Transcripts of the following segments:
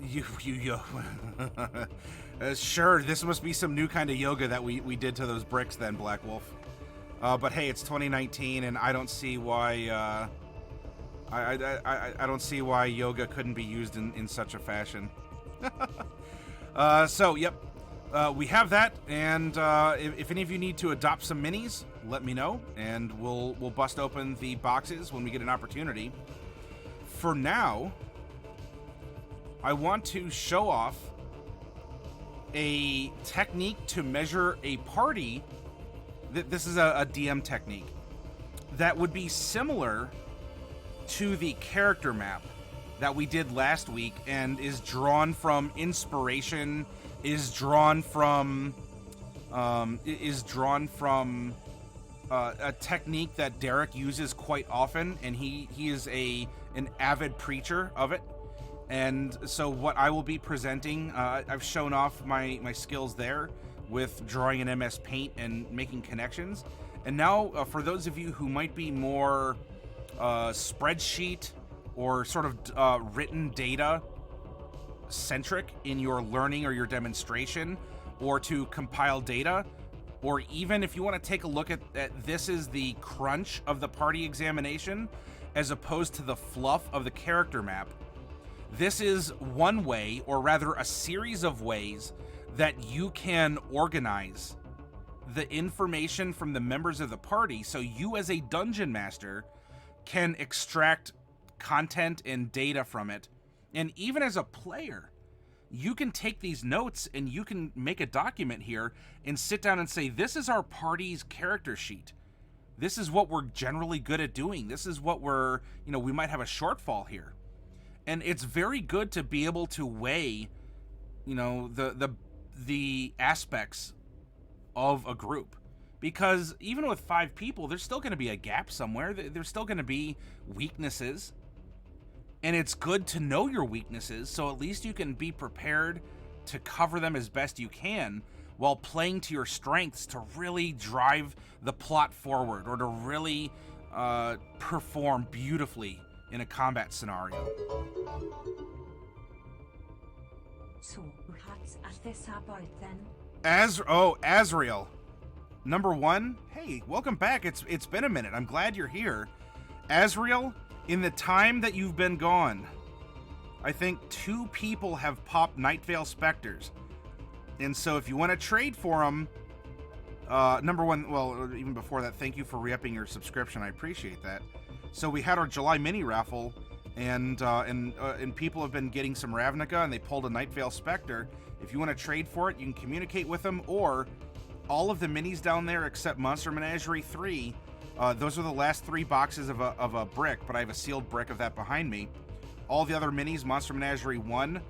You sure, this must be some new kind of yoga that we did to those bricks then, Black Wolf. But hey, it's 2019, and I don't see why I don't see why yoga couldn't be used in such a fashion. So yep, we have that, and if any of you need to adopt some minis, let me know, and we'll bust open the boxes when we get an opportunity. For now, I want to show off a technique to measure a party. This is a DM technique that would be similar to the character map that we did last week, and is drawn from inspiration, is drawn from a technique that Derek uses quite often, and he is an avid preacher of it. And so what I will be presenting, I've shown off my skills there with drawing in MS Paint and making connections. And now, for those of you who might be more spreadsheet or sort of written data centric in your learning or your demonstration, or to compile data, or even if you want to take a look at this is the crunch of the party examination as opposed to the fluff of the character map. This is one way, or rather a series of ways, that you can organize the information from the members of the party so you as a dungeon master can extract content and data from it. And even as a player, you can take these notes and you can make a document here and sit down and say, this is our party's character sheet. This is what we're generally good at doing. This is what we're, we might have a shortfall here. And it's very good to be able to weigh, the aspects of a group. Because even with 5 people, there's still going to be a gap somewhere. There's still going to be weaknesses. And it's good to know your weaknesses, so at least you can be prepared to cover them as best you can while playing to your strengths to really drive the plot forward, or to really perform beautifully in a combat scenario. Azrael. Number 1. Hey, welcome back. It's been a minute. I'm glad you're here. Azrael, in the time that you've been gone, I think 2 people have popped Nightvale Specters. And so if you want to trade for them, number 1, well, even before that, thank you for re-upping your subscription. I appreciate that. So we had our July mini raffle, and people have been getting some Ravnica, and they pulled a Nightvale Specter. If you want to trade for it, you can communicate with them, or all of the minis down there except Monster Menagerie 3. Those are the last 3 boxes of a brick, but I have a sealed brick of that behind me. All the other minis, Monster Menagerie 1,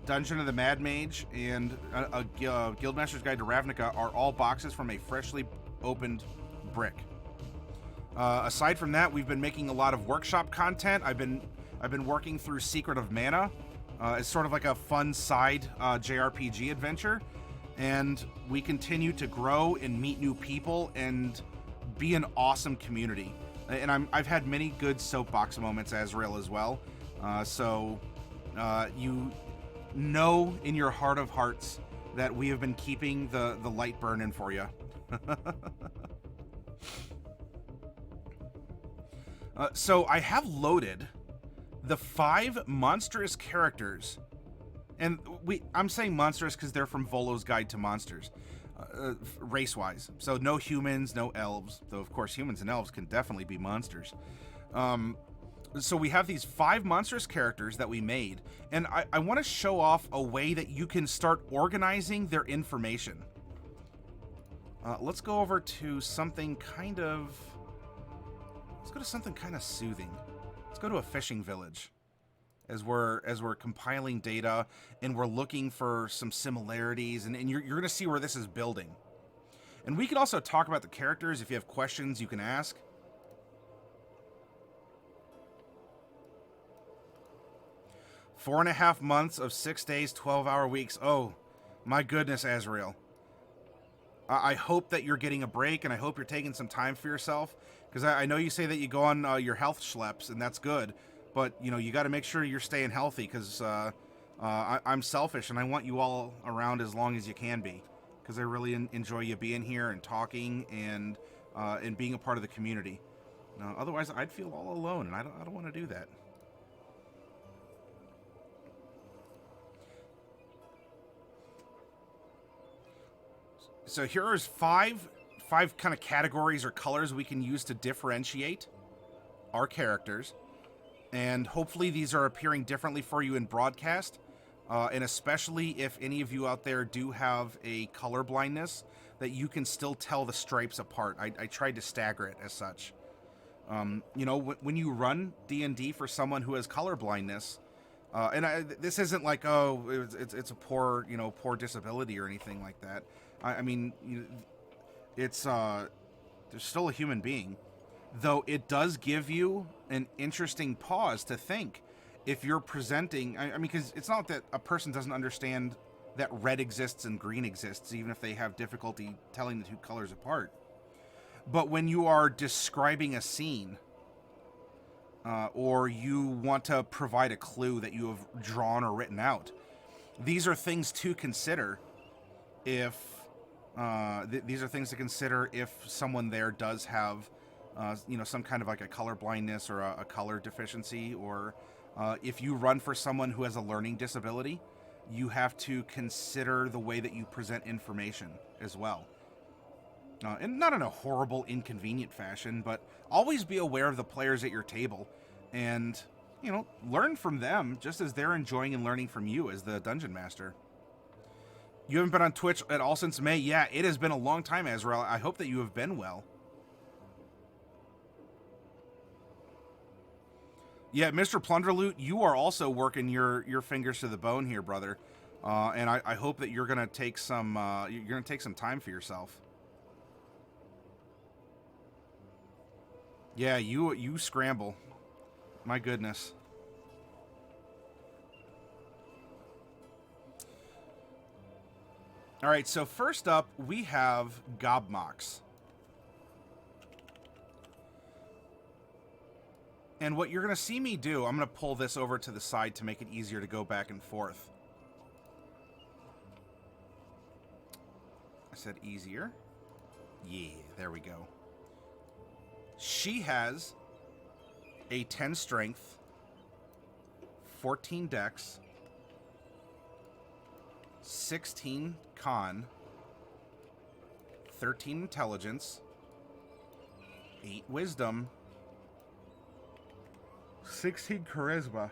Dungeon of the Mad Mage, and a Guildmaster's Guide to Ravnica, are all boxes from a freshly opened brick. Aside from that, we've been making a lot of workshop content. I've been working through Secret of Mana. It's sort of like a fun side JRPG adventure, and we continue to grow and meet new people and be an awesome community. And I've had many good soapbox moments, Azrael, as well. So you know in your heart of hearts that we have been keeping the light burning for you. So I have loaded the 5 monstrous characters, and I'm saying monstrous because they're from Volo's Guide to Monsters, race-wise. So no humans, no elves, though of course humans and elves can definitely be monsters. So we have these 5 monstrous characters that we made, and I want to show off a way that you can start organizing their information. Let's go over to something kind of... Let's go to something kind of soothing. Let's go to a fishing village as we're compiling data, and we're looking for some similarities, and you're going to see where this is building. And we can also talk about the characters. If you have questions, you can ask. Four and a half months of 6 days, 12-hour weeks. Oh, my goodness, Azrael. I hope that you're getting a break, and I hope you're taking some time for yourself, because I know you say that you go on your health schleps, and that's good. But, you know, you got to make sure you're staying healthy, because I'm selfish, and I want you all around as long as you can be, because I really enjoy you being here and talking and being a part of the community. Otherwise, I'd feel all alone, and I don't want to do that. So here's five kind of categories or colors we can use to differentiate our characters, and hopefully these are appearing differently for you in broadcast, and especially if any of you out there do have a color blindness, that you can still tell the stripes apart. I tried to stagger it as such. You know, when you run D&D for someone who has color blindness, and this isn't like, oh, it's a poor disability or anything like that. I mean, it's there's still a human being, though it does give you an interesting pause to think if you're presenting. I mean, because it's not that a person doesn't understand that red exists and green exists, even if they have difficulty telling the two colors apart. But when you are describing a scene, or you want to provide a clue that you have drawn or written out, these are things to consider if these are things to consider if someone there does have some kind of like a color blindness or a color deficiency, or if you run for someone who has a learning disability, you have to consider the way that you present information as well. And not in a horrible, inconvenient fashion, but always be aware of the players at your table and, learn from them just as they're enjoying and learning from you as the Dungeon Master. You haven't been on Twitch at all since May? Yeah, it has been a long time, Azrael. I hope that you have been well. Yeah, Mr. Plunderloot, you are also working your fingers to the bone here, brother. And I hope that you're gonna take some time for yourself. Yeah, you scramble. My goodness. All right, so first up, we have Gobmox. And what you're going to see me do, I'm going to pull this over to the side to make it easier to go back and forth. I said easier. Yeah, there we go. She has a 10 strength, 14 dex, 16 con, 13 intelligence, 8 wisdom, 16 charisma.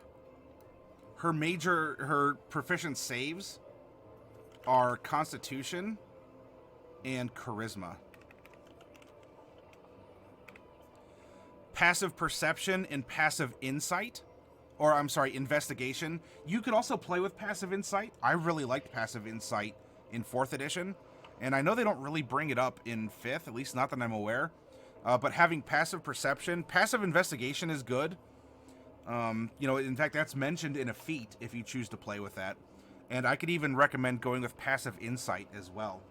Her proficient saves are constitution and charisma. Passive perception and passive insight, or I'm sorry, investigation. You could also play with passive insight. I really liked passive insight in 4th edition, and I know they don't really bring it up in 5th, at least not that I'm aware. But having passive perception, passive investigation is good. In fact, that's mentioned in a feat if you choose to play with that. And I could even recommend going with passive insight as well.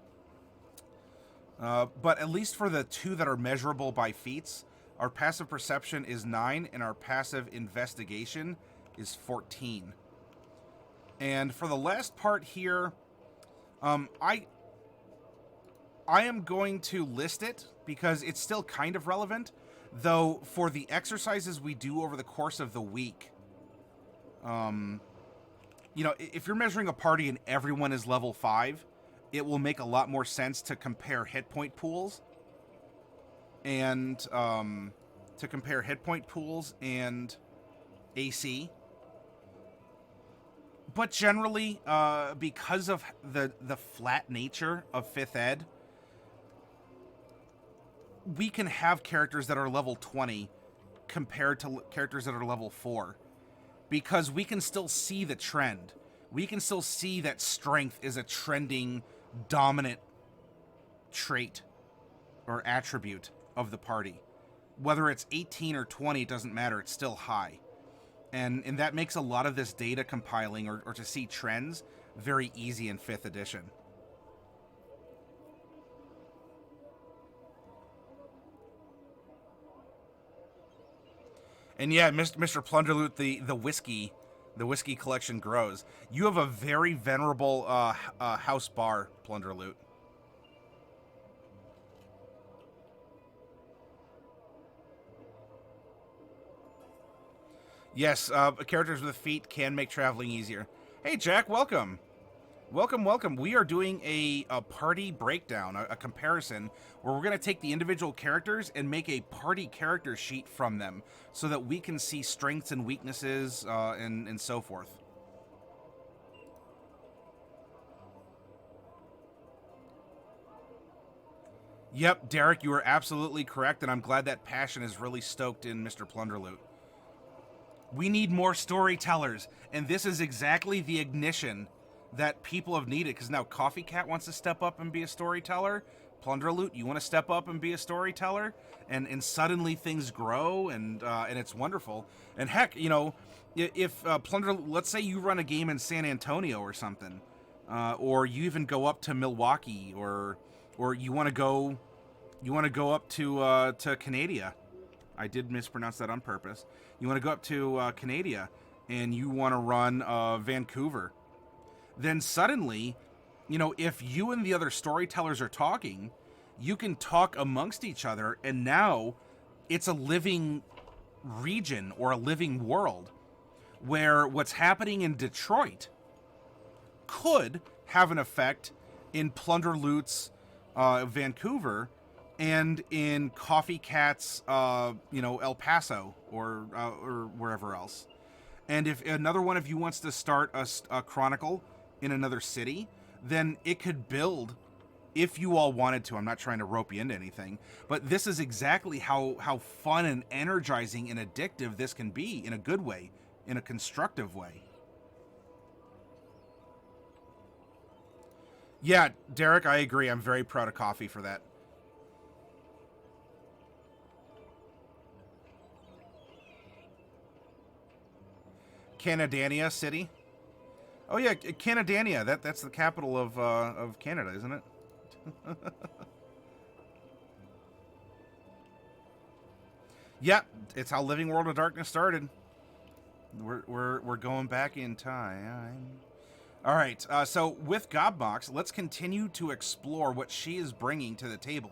But at least for the 2 that are measurable by feats, our passive perception is 9 and our passive investigation is 14. And for the last part here, I am going to list it because it's still kind of relevant. Though for the exercises we do over the course of the week, if you're measuring a party and everyone is level 5, it will make a lot more sense to compare hit point pools and AC. But generally, because of the flat nature of 5th Ed, we can have characters that are level 20 compared to characters that are level 4, because we can still see the trend. We can still see that strength is a trending dominant trait or attribute of the party. Whether it's 18 or 20, it doesn't matter. It's still high. And that makes a lot of this data compiling or to see trends very easy in 5th edition. And yeah, Mr. Plunderloot, the whiskey collection grows. You have a very venerable house bar, Plunderloot. Yes, characters with feet can make traveling easier. Hey, Jack, welcome. Welcome, welcome. We are doing a party breakdown, a comparison, where we're going to take the individual characters and make a party character sheet from them so that we can see strengths and weaknesses and so forth. Yep, Derek, you are absolutely correct, and I'm glad that passion is really stoked in Mr. Plunderloot. We need more storytellers, and this is exactly the ignition that people have needed, because now Coffee Cat wants to step up and be a storyteller. Plunderloot, you want to step up and be a storyteller, and suddenly things grow, and it's wonderful. And heck, you know, if let's say you run a game in San Antonio or something, or you even go up to Milwaukee, or you want to go up to Canada. I did mispronounce that on purpose. You want to go up to Canada, and you want to run Vancouver. Then suddenly, you know, if you and the other storytellers are talking, you can talk amongst each other, and now it's a living region or a living world where what's happening in Detroit could have an effect in Plunderloot's Vancouver and in Coffee Cat's, you know, El Paso or wherever else. And if another one of you wants to start a chronicle in another city, then it could build if you all wanted to. I'm not trying to rope you into anything, but this is exactly how fun and energizing and addictive this can be in a good way, in a constructive way. Yeah, Derek, I agree. I'm very proud of Coffee for that. Canadania City. Oh yeah, Canadania. That's the capital of Canada, isn't it? Yeah, it's how Living World of Darkness started. We're going back in time. All right. So with Gobbox, let's continue to explore what she is bringing to the table.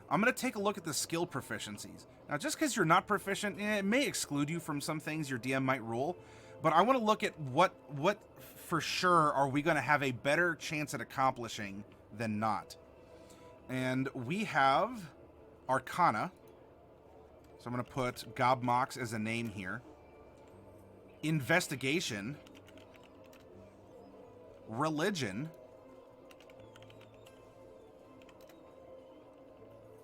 I'm going to take a look at the skill proficiencies. Now, just because you're not proficient, it may exclude you from some things your DM might rule, but I want to look at what for sure are we going to have a better chance at accomplishing than not. And we have Arcana. So I'm going to put Gobmox as a name here. Investigation. Religion.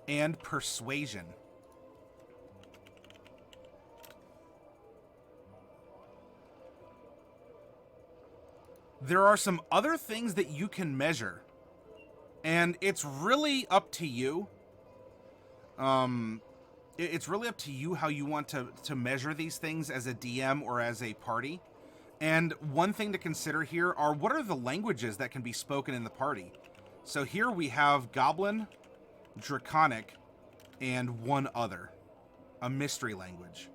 And Persuasion. There are some other things that you can measure, and it's really up to you. It's really up to you how you want to measure these things as a DM or as a party. And one thing to consider here are what are the languages that can be spoken in the party. So here we have Goblin, Draconic, and one other, a mystery language.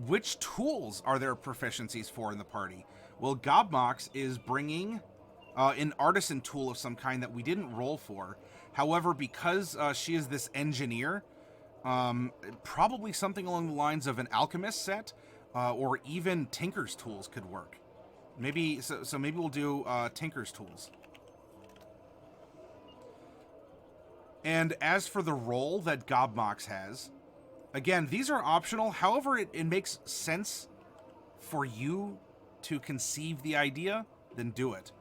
Which tools are there proficiencies for in the party? Well, Gobmox is bringing an artisan tool of some kind that we didn't roll for. However, because she is this engineer, probably something along the lines of an alchemist set, or even Tinker's tools could work. Maybe so maybe we'll do Tinker's tools. And as for the role that Gobmox has, again, these are optional. However, it makes sense for you to conceive the idea, then do it.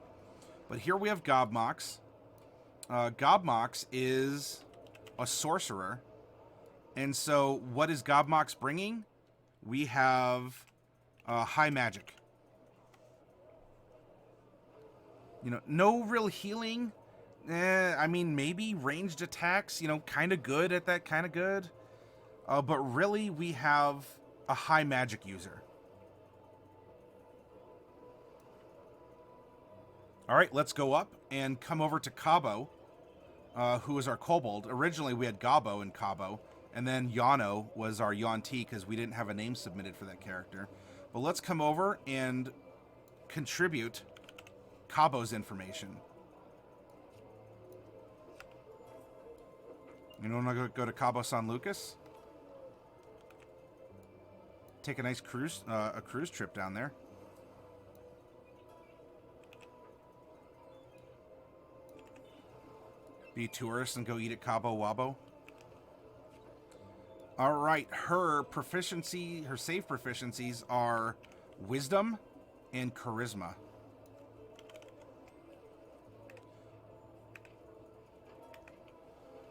But here we have Gobmox. Gobmox is a sorcerer. And so what is Gobmox bringing? We have high magic. You know, no real healing. I mean, maybe ranged attacks, you know, kind of good at that, kind of good. But really, we have a high magic user. All right, let's go up and come over to Cabo, who is our kobold. Originally, we had Gabo and Cabo, And then Yano was our Yuan-Ti because we didn't have a name submitted for that character. But let's come over and contribute Cabo's information. You want to go to Cabo San Lucas? Take a nice cruise trip down there. Be a tourist and go eat at Cabo Wabo. All right, her save proficiencies are wisdom and charisma.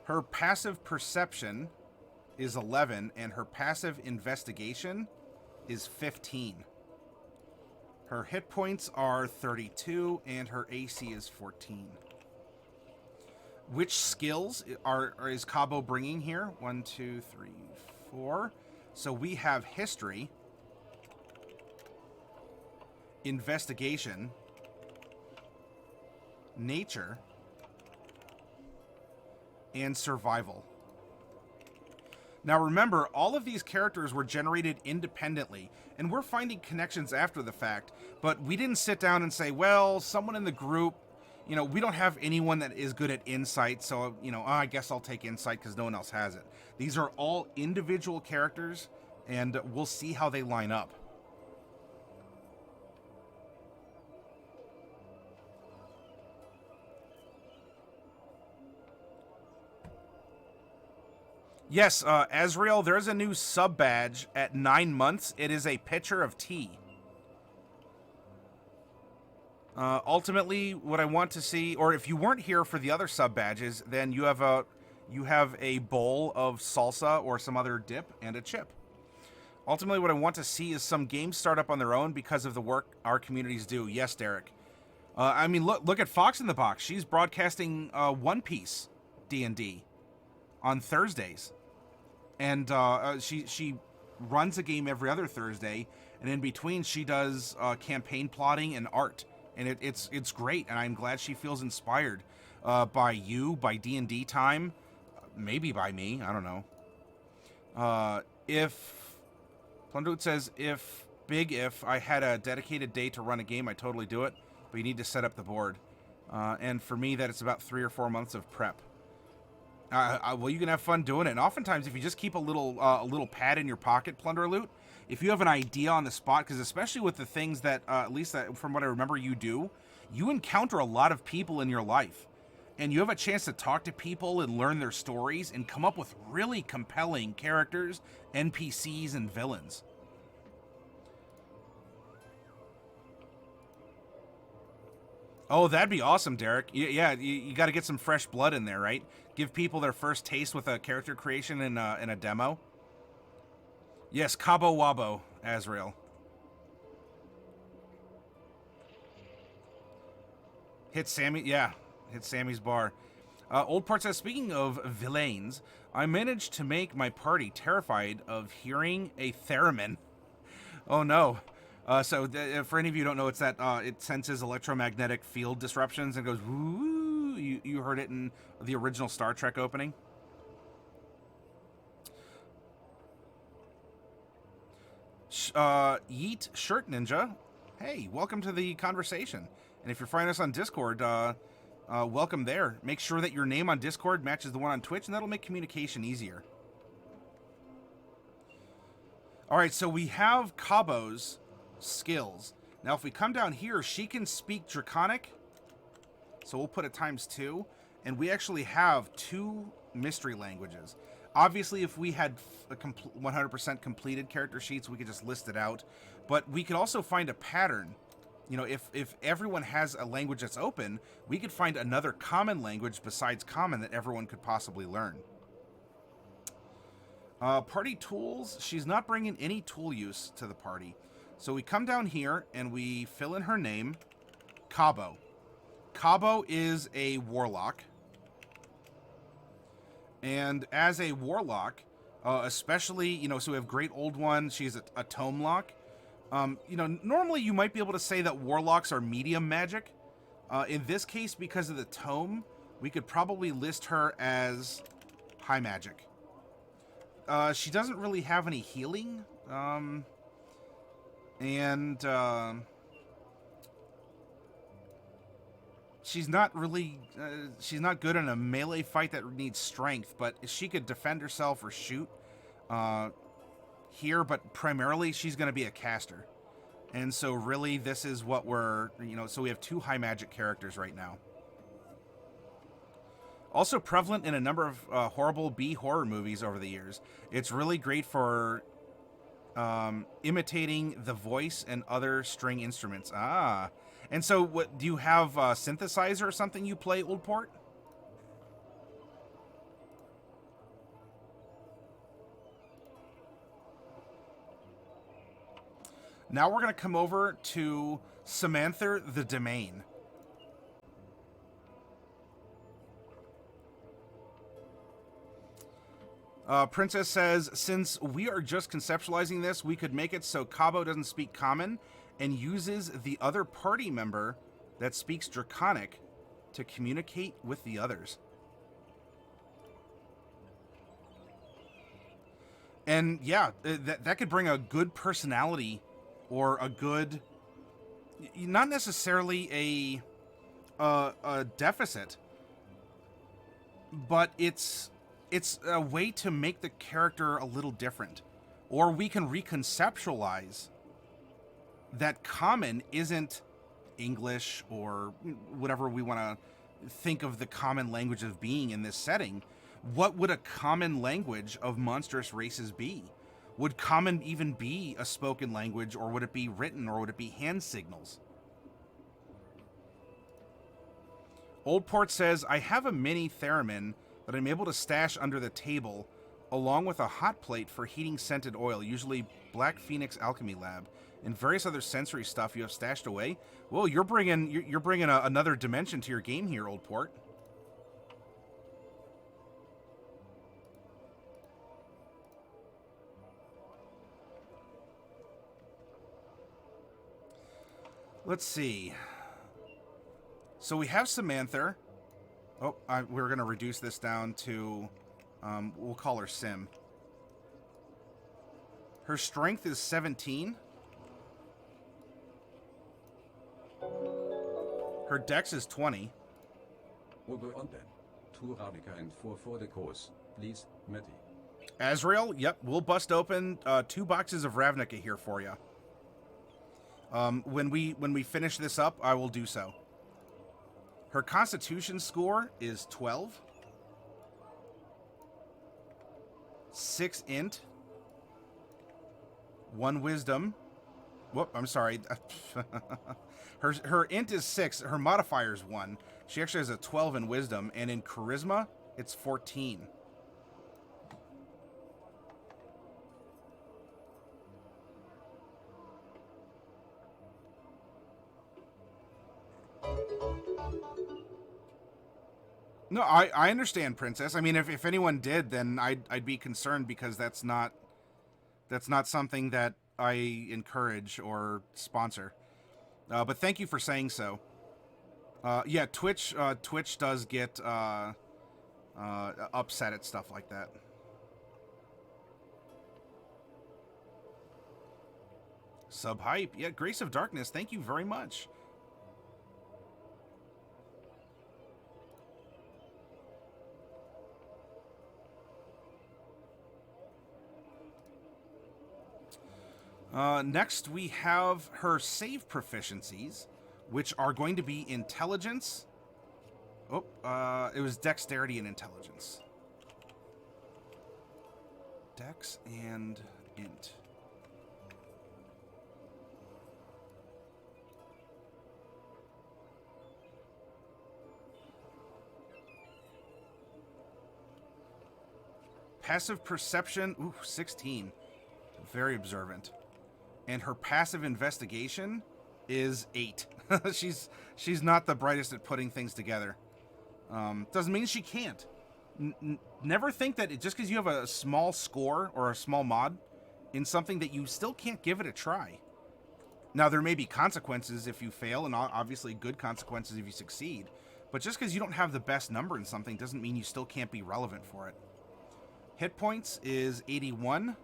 Her passive perception is 11, and her passive investigation is 15. Her hit points are 32, and her AC is 14. Which skills is Cabo bringing here? 1, 2, 3, 4. So we have history, investigation, nature, and survival. Now remember, all of these characters were generated independently, and we're finding connections after the fact, but we didn't sit down and say, well, someone in the group, we don't have anyone that is good at insight, so, I guess I'll take insight because no one else has it. These are all individual characters, and we'll see how they line up. Yes, Azrael, there's a new sub badge at 9 months. It is a pitcher of tea. Ultimately, what I want to see, or if you weren't here for the other sub badges, then you have a bowl of salsa or some other dip and a chip. Ultimately, what I want to see is some games start up on their own because of the work our communities do. Yes, Derek. I mean, look at Fox in the Box. She's broadcasting One Piece D&D on Thursdays. And she runs a game every other Thursday, and in between she does campaign plotting and art, and it's great. And I'm glad she feels inspired by you, by D&D time, maybe by me. I don't know. If Plunderwood says if I had a dedicated day to run a game, I'd totally do it. But you need to set up the board, and for me, that it's about 3 or 4 months of prep. Well, you can have fun doing it. And oftentimes, if you just keep a little pad in your pocket, Plunder Loot, if you have an idea on the spot, because especially with the things that, at least that, from what I remember you do, you encounter a lot of people in your life. And you have a chance to talk to people and learn their stories and come up with really compelling characters, NPCs, and villains. Oh, that'd be awesome, Derek. Yeah, you got to get some fresh blood in there, right? Give people their first taste with a character creation in a demo. Yes, Cabo Wabo, Azrael. Hit Sammy, yeah. Hit Sammy's bar. Old Part says, speaking of villains, I managed to make my party terrified of hearing a theremin. Oh, no. So for any of you who don't know, it's that it senses electromagnetic field disruptions and goes, woo. You heard it in the original Star Trek opening. Yeet Shirt Ninja. Hey, welcome to the conversation. And if you're finding us on Discord, welcome there. Make sure that your name on Discord matches the one on Twitch, and that'll make communication easier. All right, so we have Cabo's skills. Now, if we come down here, she can speak Draconic, so we'll put it ×2, and we actually have 2 mystery languages. Obviously, if we had 100% completed character sheets, we could just list it out, but we could also find a pattern. If everyone has a language that's open, we could find another common language besides common that everyone could possibly learn. Party tools, she's not bringing any tool use to the party. So we come down here and we fill in her name, Cabo. Cabo is a warlock. And as a warlock, especially, so we have Great Old One, she's a tome lock. Normally you might be able to say that warlocks are medium magic. In this case, because of the tome, we could probably list her as high magic. she doesn't really have any healing. And she's not really, she's not good in a melee fight that needs strength, but she could defend herself or shoot here, but primarily she's going to be a caster. And so really this is what we're, so we have 2 high magic characters right now. Also prevalent in a number of horrible B horror movies over the years. It's really great for imitating the voice and other string instruments. Ah. And so what do you have a synthesizer or something you play, Old Port? Now we're going to come over to Samantha the Domain. Princess says, since we are just conceptualizing this, we could make it so Cabo doesn't speak Common and uses the other party member that speaks Draconic to communicate with the others. And yeah, that could bring a good personality or a good, not necessarily a deficit, but it's a way to make the character a little different. Or we can reconceptualize that Common isn't English or whatever we want to think of the common language of being in this setting. What would a common language of monstrous races be? Would Common even be a spoken language, or would it be written, or would it be hand signals? Old Port says, I have a mini theremin that I'm able to stash under the table, along with a hot plate for heating scented oil, usually Black Phoenix Alchemy Lab, and various other sensory stuff you have stashed away. Well, you're bringing another dimension to your game here, Old Port. Let's see. So we have Samantha. Oh, we're going to reduce this down to, we'll call her Sim. Her strength is 17. Her dex is 20. Azrael, yep, we'll bust open 2 boxes of Ravnica here for you. When we finish this up, I will do so. Her Constitution score is 12. 6 int. 1 wisdom. Whoop, I'm sorry. Her int is 6. Her modifier is 1. She actually has a 12 in wisdom, and in charisma, it's 14. No, I understand, Princess. I mean, if anyone did, then I'd be concerned, because that's not something that I encourage or sponsor. But thank you for saying so. Yeah, Twitch does get upset at stuff like that. Sub-hype. Yeah, Grace of Darkness, thank you very much. Next, we have her save proficiencies, which are going to be intelligence. Oh, it was dexterity and intelligence. Dex and int. Passive perception, ooh, 16. Very observant. And her passive investigation is 8. she's not the brightest at putting things together. Doesn't mean she can't. Never think that just because you have a small score or a small mod in something that you still can't give it a try. Now, there may be consequences if you fail, and obviously good consequences if you succeed. But just because you don't have the best number in something doesn't mean you still can't be relevant for it. Hit points is 81.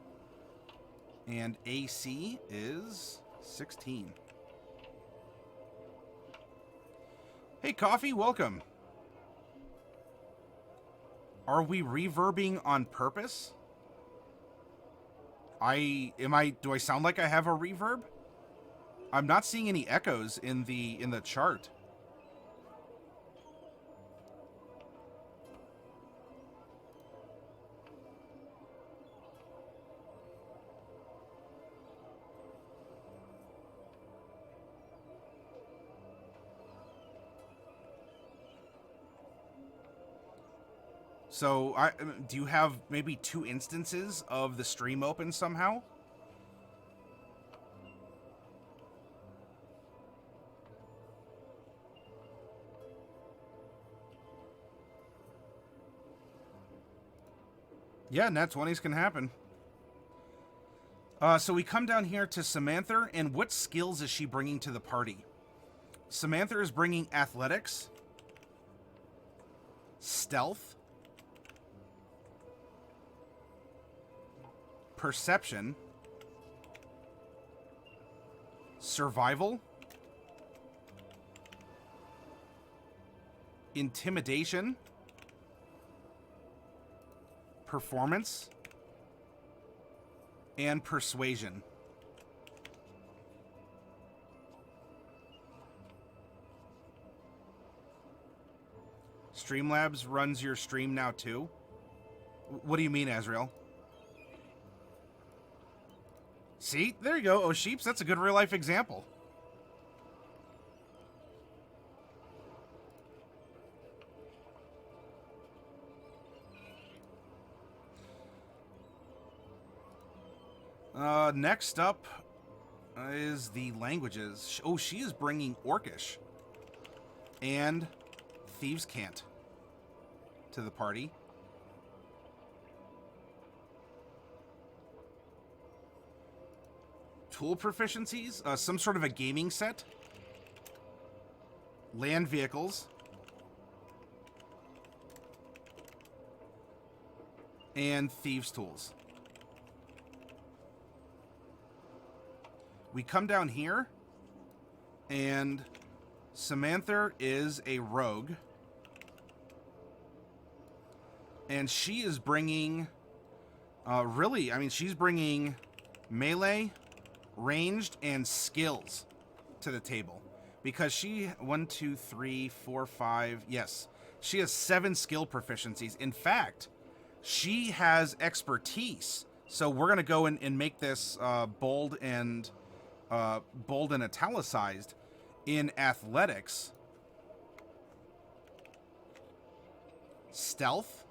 And AC is 16. Hey, Coffee, welcome. Are we reverbing on purpose? Do I sound like I have a reverb? I'm not seeing any echoes in the chart. So, do you have maybe 2 instances of the stream open somehow? Yeah, nat 20s can happen. So we come down here to Samantha, and what skills is she bringing to the party? Samantha is bringing athletics, stealth, perception, survival, intimidation, performance, and persuasion. Streamlabs runs your stream now too? What do you mean, Azrael? See? There you go, Oh Sheeps. That's a good real-life example. Next up is the languages. Oh, she is bringing Orcish and Thieves' Cant to the party. Tool proficiencies, some sort of a gaming set, land vehicles, and thieves' tools. We come down here, and Samantha is a rogue, and she is bringing, she's bringing melee, ranged, and skills to the table. Because she, 1, 2, 3, 4, 5, yes. She has 7 skill proficiencies. In fact, she has expertise. So we're going to go and make this bold and italicized in athletics, stealth,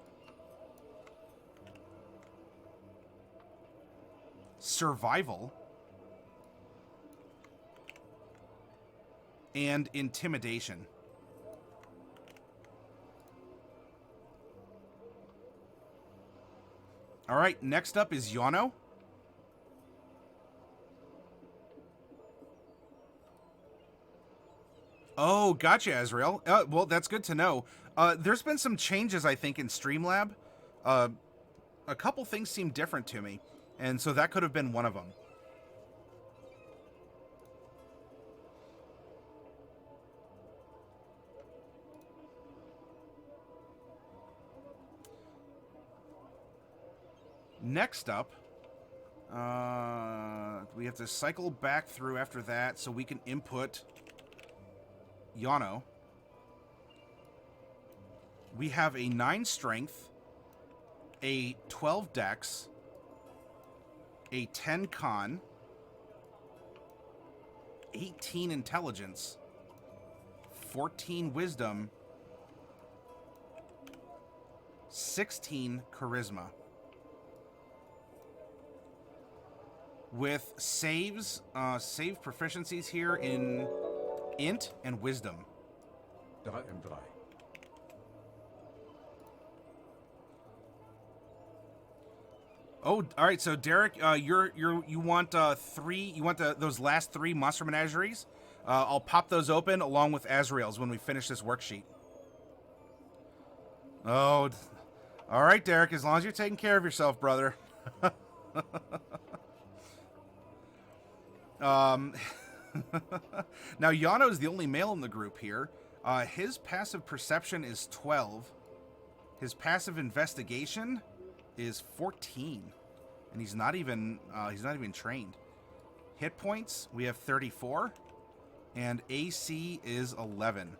survival, and intimidation. All right, next up is Yano. Oh, gotcha, Azrael. Well, that's good to know. There's been some changes, I think, in Streamlab. A couple things seem different to me, and so that could have been one of them. Next up, we have to cycle back through after that so we can input Yano. We have a 9 strength, a 12 dex, a 10 con, 18 intelligence, 14 wisdom, 16 charisma. With save proficiencies here in int and wisdom. 3 and 3. Oh, all right. So Derek, you want 3? You want those last 3 monster menageries? I'll pop those open along with Azrael's when we finish this worksheet. Oh, All right, Derek, as long as you're taking care of yourself, brother. um, now, Yano is the only male in the group here. His passive perception is 12. His passive investigation is 14, and he's not even trained. Hit points, we have 34, and AC is 11.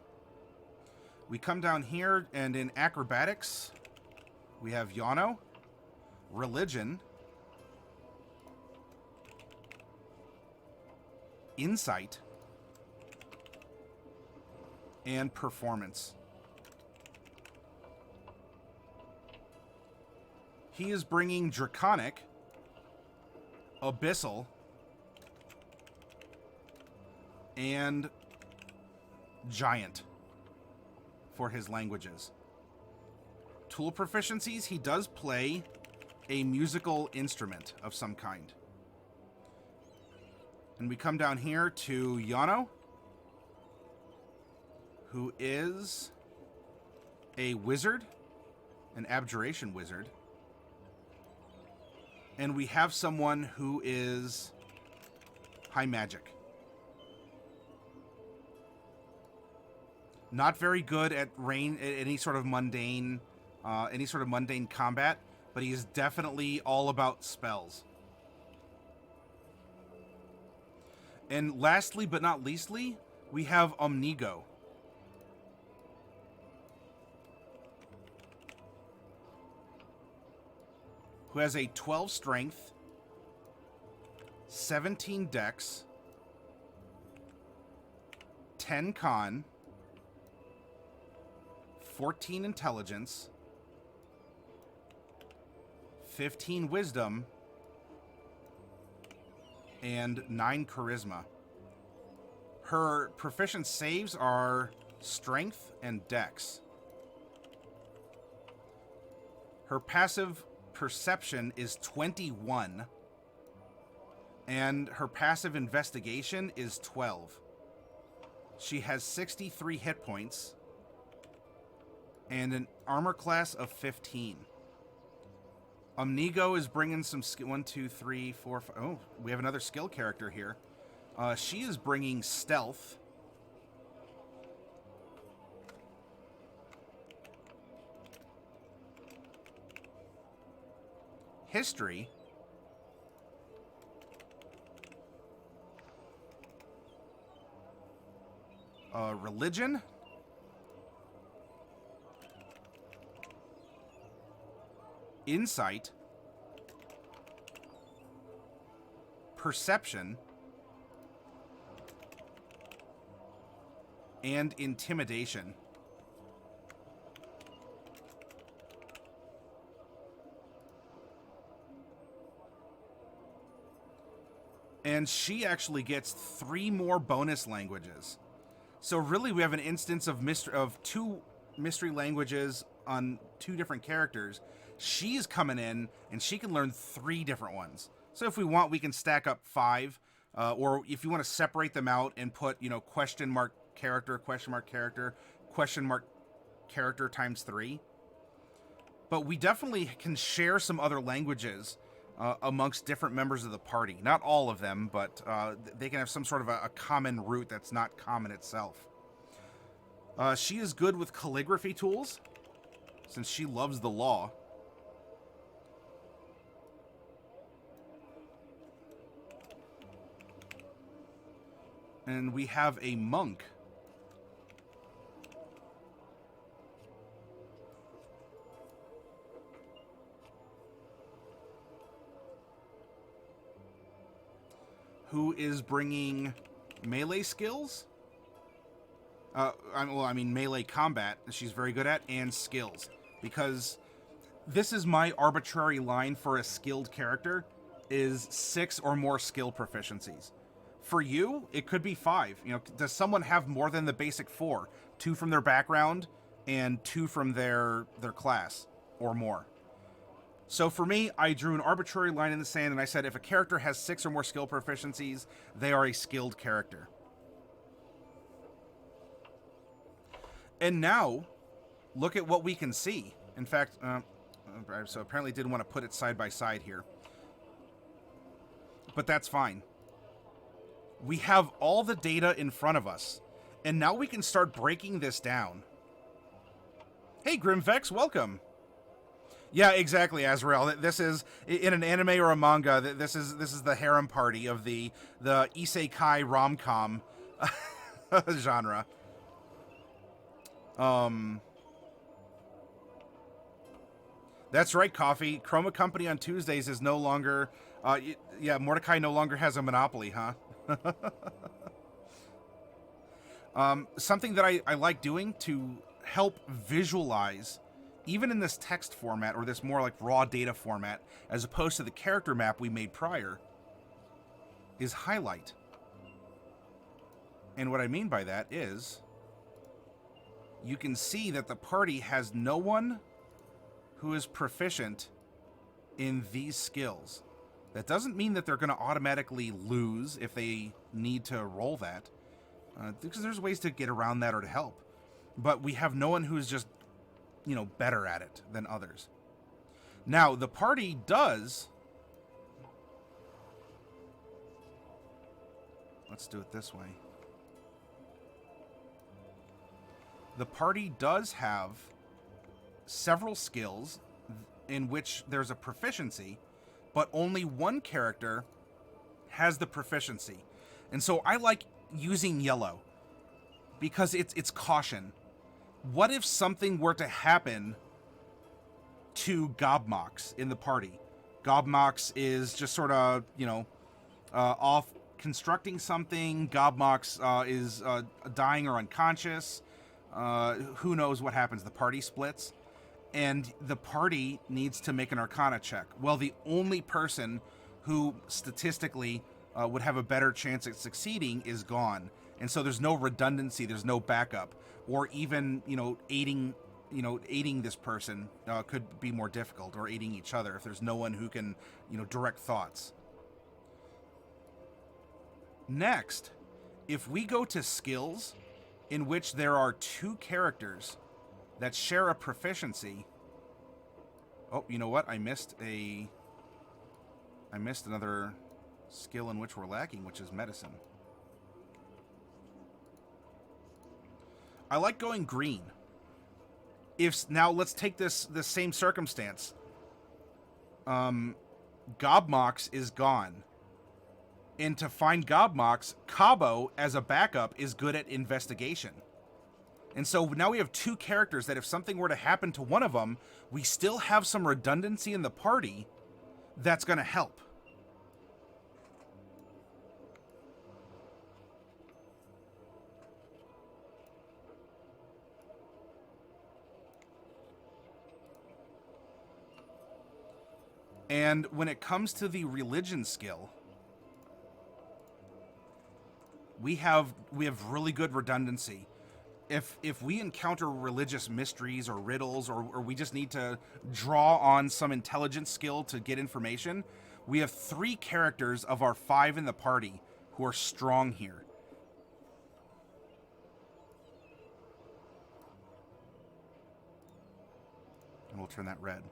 We come down here, and in acrobatics, we have Yano, religion, insight, and performance. He is bringing draconic, abyssal, and giant for his languages. Tool proficiencies, he does play a musical instrument of some kind. And we come down here to Yano, who is a wizard, an abjuration wizard. And we have someone who is high magic. Not very good at any sort of mundane combat, but he is definitely all about spells. And lastly, but not leastly, we have Omnigo. Who has a 12 strength, 17 dex, 10 con, 14 intelligence, 15 wisdom, and 9 charisma. Her proficient saves are strength and dex. Her passive perception is 21, and her passive investigation is 12. She has 63 hit points and an armor class of 15. Omnigo is bringing some skill. 1, 2, 3, 4, 5. Oh, we have another skill character here. She is bringing stealth, history, religion, insight, perception, and intimidation. And she actually gets 3 more bonus languages. So really we have an instance of 2 mystery languages on 2 different characters. She's coming in and she can learn 3 different ones. So if we want, we can stack up 5. Or if you want to separate them out and put, question mark character, question mark character, question mark character times 3. But we definitely can share some other languages amongst different members of the party. Not all of them, but they can have some sort of a common root that's not common itself. She is good with calligraphy tools, since she loves the law. And we have a monk. Who is bringing melee skills? Melee combat, she's very good at, and skills. Because this is my arbitrary line for a skilled character, is 6 or more skill proficiencies. For you, it could be 5. Does someone have more than the basic 4? 2 from their background, and 2 from their class, or more. So for me, I drew an arbitrary line in the sand, and I said if a character has 6 or more skill proficiencies, they are a skilled character. And now, look at what we can see. In fact, So apparently didn't want to put it side by side here. But that's fine. We have all the data in front of us, and now we can start breaking this down. Hey, Grimvex, welcome. Yeah, exactly, Azrael. This is, in an anime or a manga, this is the harem party of the isekai rom-com genre. That's right, Coffee. Chroma Company on Tuesdays is no longer... yeah, Mordecai no longer has a monopoly, huh? Something that I like doing to help visualize, even in this text format, or this more like raw data format, as opposed to the character map we made prior, is highlight. And what I mean by that is, you can see that the party has no one who is proficient in these skills. That doesn't mean that they're going to automatically lose if they need to roll that, because there's ways to get around that or to help. But we have no one who's just, you know, better at it than others. Now, the party does... Let's do it this way. The party does have several skills in which there's a proficiency, but only one character has the proficiency. And so I like using yellow because it's caution. What if something were to happen to Gobmox in the party? Gobmox is just sort of, you know, off constructing something. Gobmox is dying or unconscious. Who knows what happens? The party splits. And the party needs to make an Arcana check. Well, the only person who statistically would have a better chance at succeeding is gone. And so there's no redundancy, there's no backup. Or even, you know, aiding this person could be more difficult, or aiding each other if there's no one who can, you know, direct thoughts. Next, if we go to skills in which there are two characters that share a proficiency. Oh, you know what? I missed another skill in which we're lacking, which is medicine. I like going green. Now let's take this same circumstance. Gobmox is gone. And to find Gobmox, Cabo as a backup is good at investigation. And so now we have two characters that if something were to happen to one of them, we still have some redundancy in the party that's going to help. And when it comes to the religion skill, we have really good redundancy. If we encounter religious mysteries or riddles, or we just need to draw on some intelligence skill to get information, we have 3 characters of our 5 in the party who are strong here. And we'll turn that red.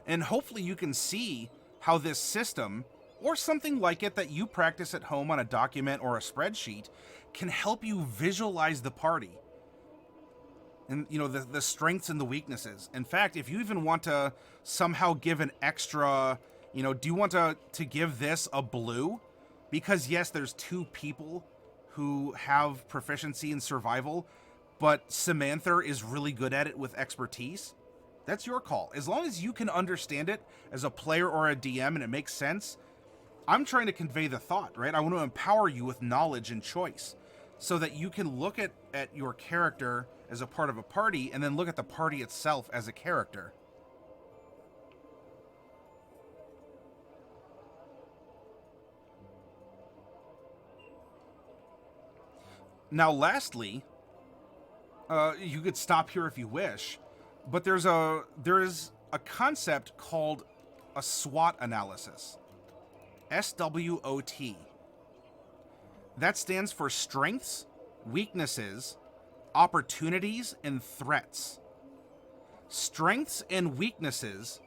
And hopefully you can see how this system, or something like it that you practice at home on a document or a spreadsheet, can help you visualize the party. And, you know, the strengths and the weaknesses. In fact, if you even want to somehow give an extra, you know, do you want to give this a blue? Because yes, there's 2 people who have proficiency in survival, but Samantha is really good at it with expertise. That's your call. As long as you can understand it as a player or a DM and it makes sense, I'm trying to convey the thought, right? I want to empower you with knowledge and choice so that you can look at your character as a part of a party and then look at the party itself as a character. Now, lastly, you could stop here if you wish, but there is a concept called a SWOT analysis. SWOT. That stands for strengths, weaknesses, opportunities, and threats. Strengths and weaknesses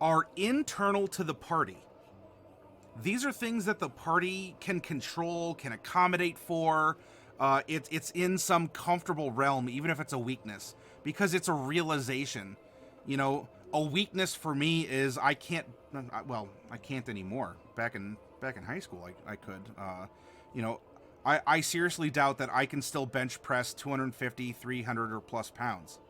are internal to the party. These are things that the party can control, can accommodate for. It's in some comfortable realm, even if it's a weakness, because it's a realization. You know, a weakness for me is I can't. Well, I can't anymore. Back in high school, I could. You know, I seriously doubt that I can still bench press 250, 300 or plus pounds.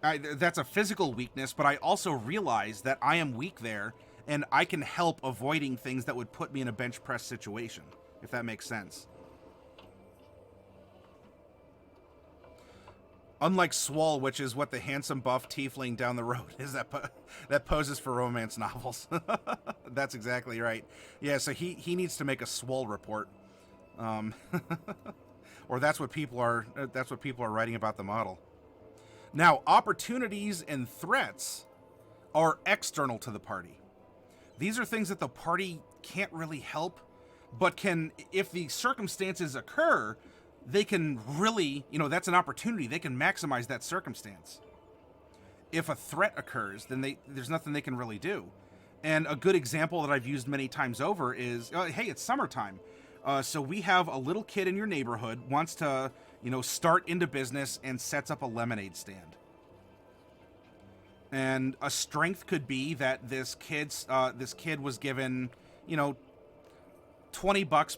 That's a physical weakness, but I also realize that I am weak there, and I can help avoiding things that would put me in a bench press situation, if that makes sense. Unlike Swole, which is what the handsome buff tiefling down the road is that poses for romance novels. That's exactly right. Yeah, so he needs to make a Swole report, or that's what people are writing about the model. Now, opportunities and threats are external to the party. These are things that the party can't really help, but can, if the circumstances occur, they can really, that's an opportunity. They can maximize that circumstance. If a threat occurs, then there's nothing they can really do. And a good example that I've used many times over is, hey, it's summertime. So we have a little kid in your neighborhood wants to, start into business and sets up a lemonade stand. And a strength could be that this kid was given, $20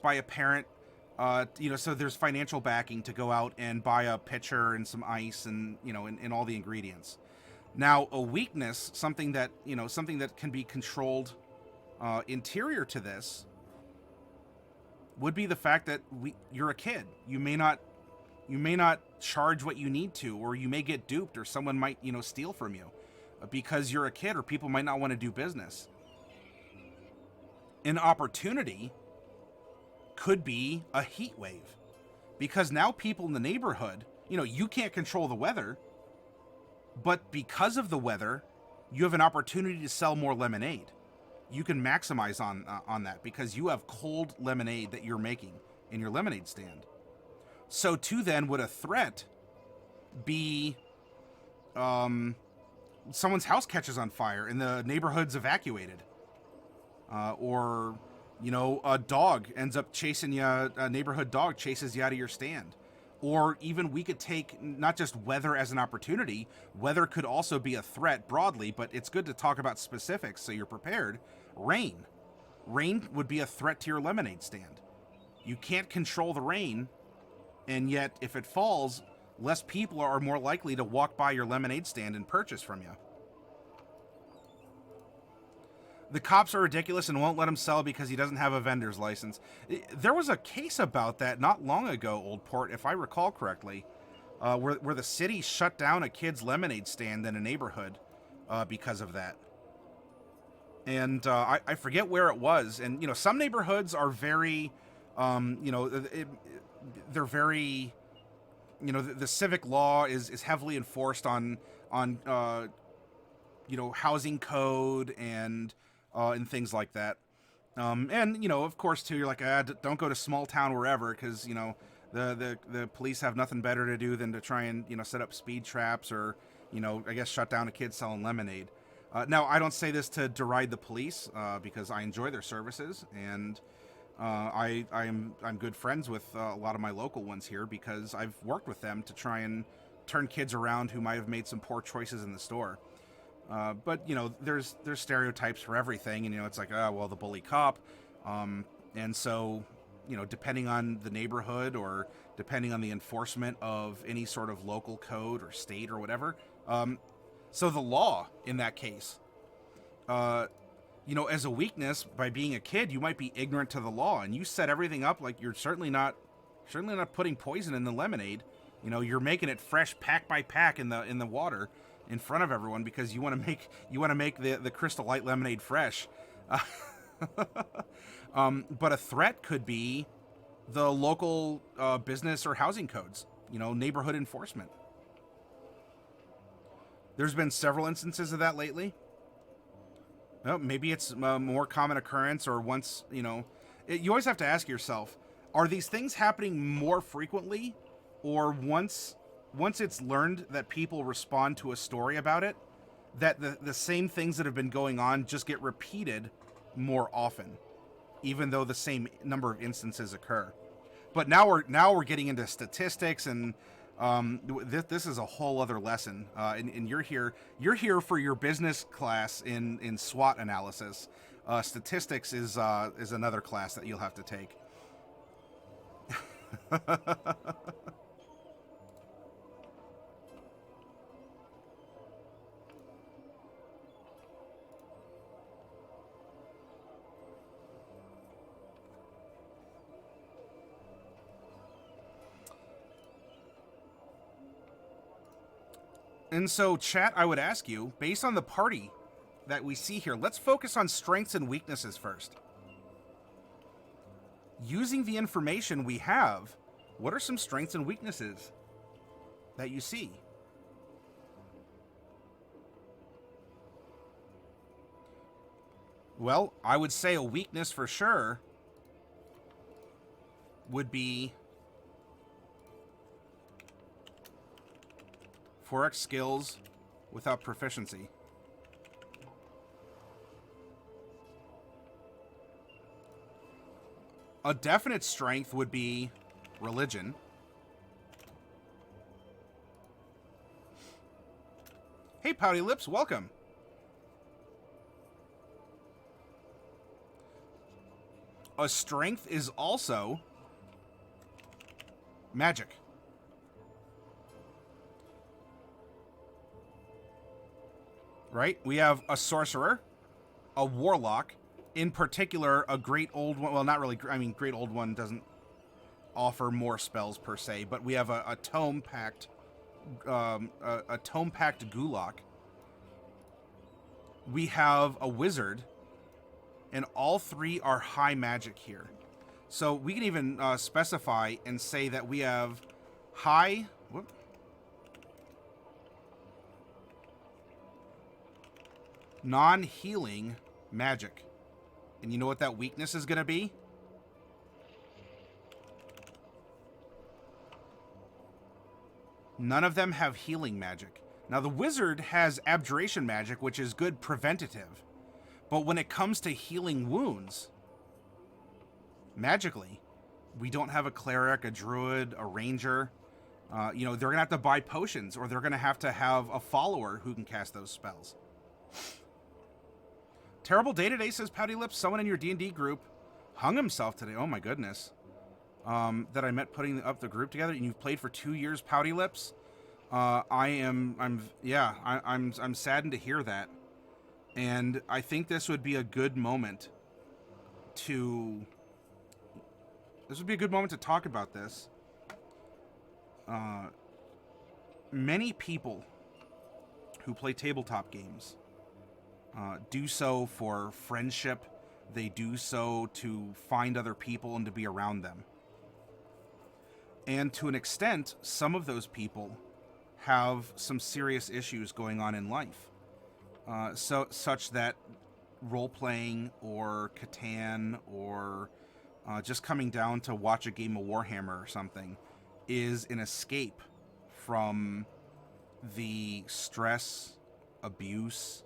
by a parent, so there's financial backing to go out and buy a pitcher and some ice and, and all the ingredients. Now, a weakness, something that can be controlled interior to this, would be the fact that you're a kid. You may not charge what you need to, or you may get duped, or someone might, steal from you because you're a kid, or people might not want to do business. An opportunity could be a heat wave, because now people in the neighborhood, you can't control the weather, but because of the weather, you have an opportunity to sell more lemonade. You can maximize on that because you have cold lemonade that you're making in your lemonade stand. So too then would a threat be someone's house catches on fire and the neighborhood's evacuated. Or a dog ends up chasing you, a neighborhood dog chases you out of your stand. Or even we could take not just weather as an opportunity, weather could also be a threat broadly, but it's good to talk about specifics so you're prepared. Rain. Rain would be a threat to your lemonade stand. You can't control the rain, and yet if it falls, less people are more likely to walk by your lemonade stand and purchase from you. The cops are ridiculous and won't let him sell because he doesn't have a vendor's license. There was a case about that not long ago, Old Port, if I recall correctly, where the city shut down a kid's lemonade stand in a neighborhood because of that. And I forget where it was. And, some neighborhoods are very, they're very, the civic law is heavily enforced on housing code and things like that. And, of course, too, you're like, don't go to small town wherever because, the police have nothing better to do than to try and, set up speed traps or, I guess shut down a kid selling lemonade. Now, I don't say this to deride the police because I enjoy their services, and I'm good friends with a lot of my local ones here because I've worked with them to try and turn kids around who might have made some poor choices in the store. But there's stereotypes for everything, and it's like, the bully cop, and so depending on the neighborhood or depending on the enforcement of any sort of local code or state or whatever. So the law in that case, as a weakness, by being a kid, you might be ignorant to the law, and you set everything up like you're certainly not putting poison in the lemonade. You're making it fresh, pack by pack in the water in front of everyone because you want to make the Crystal Light lemonade fresh. But a threat could be the local business or housing codes, neighborhood enforcement. There's been several instances of that lately. Well, maybe it's a more common occurrence, or once, you always have to ask yourself, are these things happening more frequently or once once it's learned that people respond to a story about it, that the same things that have been going on just get repeated more often, even though the same number of instances occur. But now we're getting into statistics, and this is a whole other lesson. And you're here for your business class in SWOT analysis. Statistics is another class that you'll have to take. And so, chat, I would ask you, based on the party that we see here, let's focus on strengths and weaknesses first. Using the information we have, what are some strengths and weaknesses that you see? Well, I would say a weakness for sure would be 4x skills without proficiency. A definite strength would be religion. Hey, Pouty Lips, welcome. A strength is also magic. Right? We have a sorcerer, a warlock, in particular, a great old one. Well, not really. I mean, great old one doesn't offer more spells per se, but we have a tome packed, a tome packed Gulak. We have a wizard, and all three are high magic here. So we can even specify and say that we have high. Whoop, non-healing magic. And you know what that weakness is going to be? None of them have healing magic. Now, the wizard has abjuration magic, which is good preventative. But when it comes to healing wounds, magically, we don't have a cleric, a druid, a ranger. They're going to have to buy potions, or they're going to have a follower who can cast those spells. Terrible day today, says Pouty Lips. Someone in your D&D group hung himself today. Oh my goodness. That I met putting up the group together, and you've played for 2 years, Pouty Lips. I'm saddened to hear that. And I think this would be a good moment to talk about this. Many people who play tabletop games do so for friendship. They do so to find other people and to be around them. And to an extent, some of those people have some serious issues going on in life. Such that role-playing or Catan or just coming down to watch a game of Warhammer or something is an escape from the stress, abuse,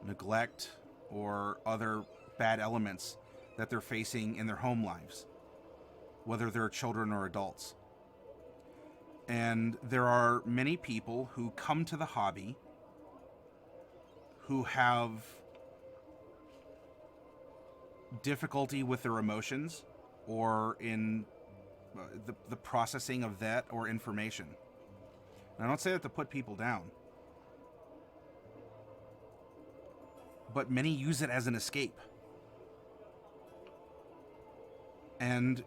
neglect, or other bad elements that they're facing in their home lives, whether they're children or adults. And there are many people who come to the hobby who have difficulty with their emotions or in the processing of that or information. And I don't say that to put people down, but many use it as an escape. And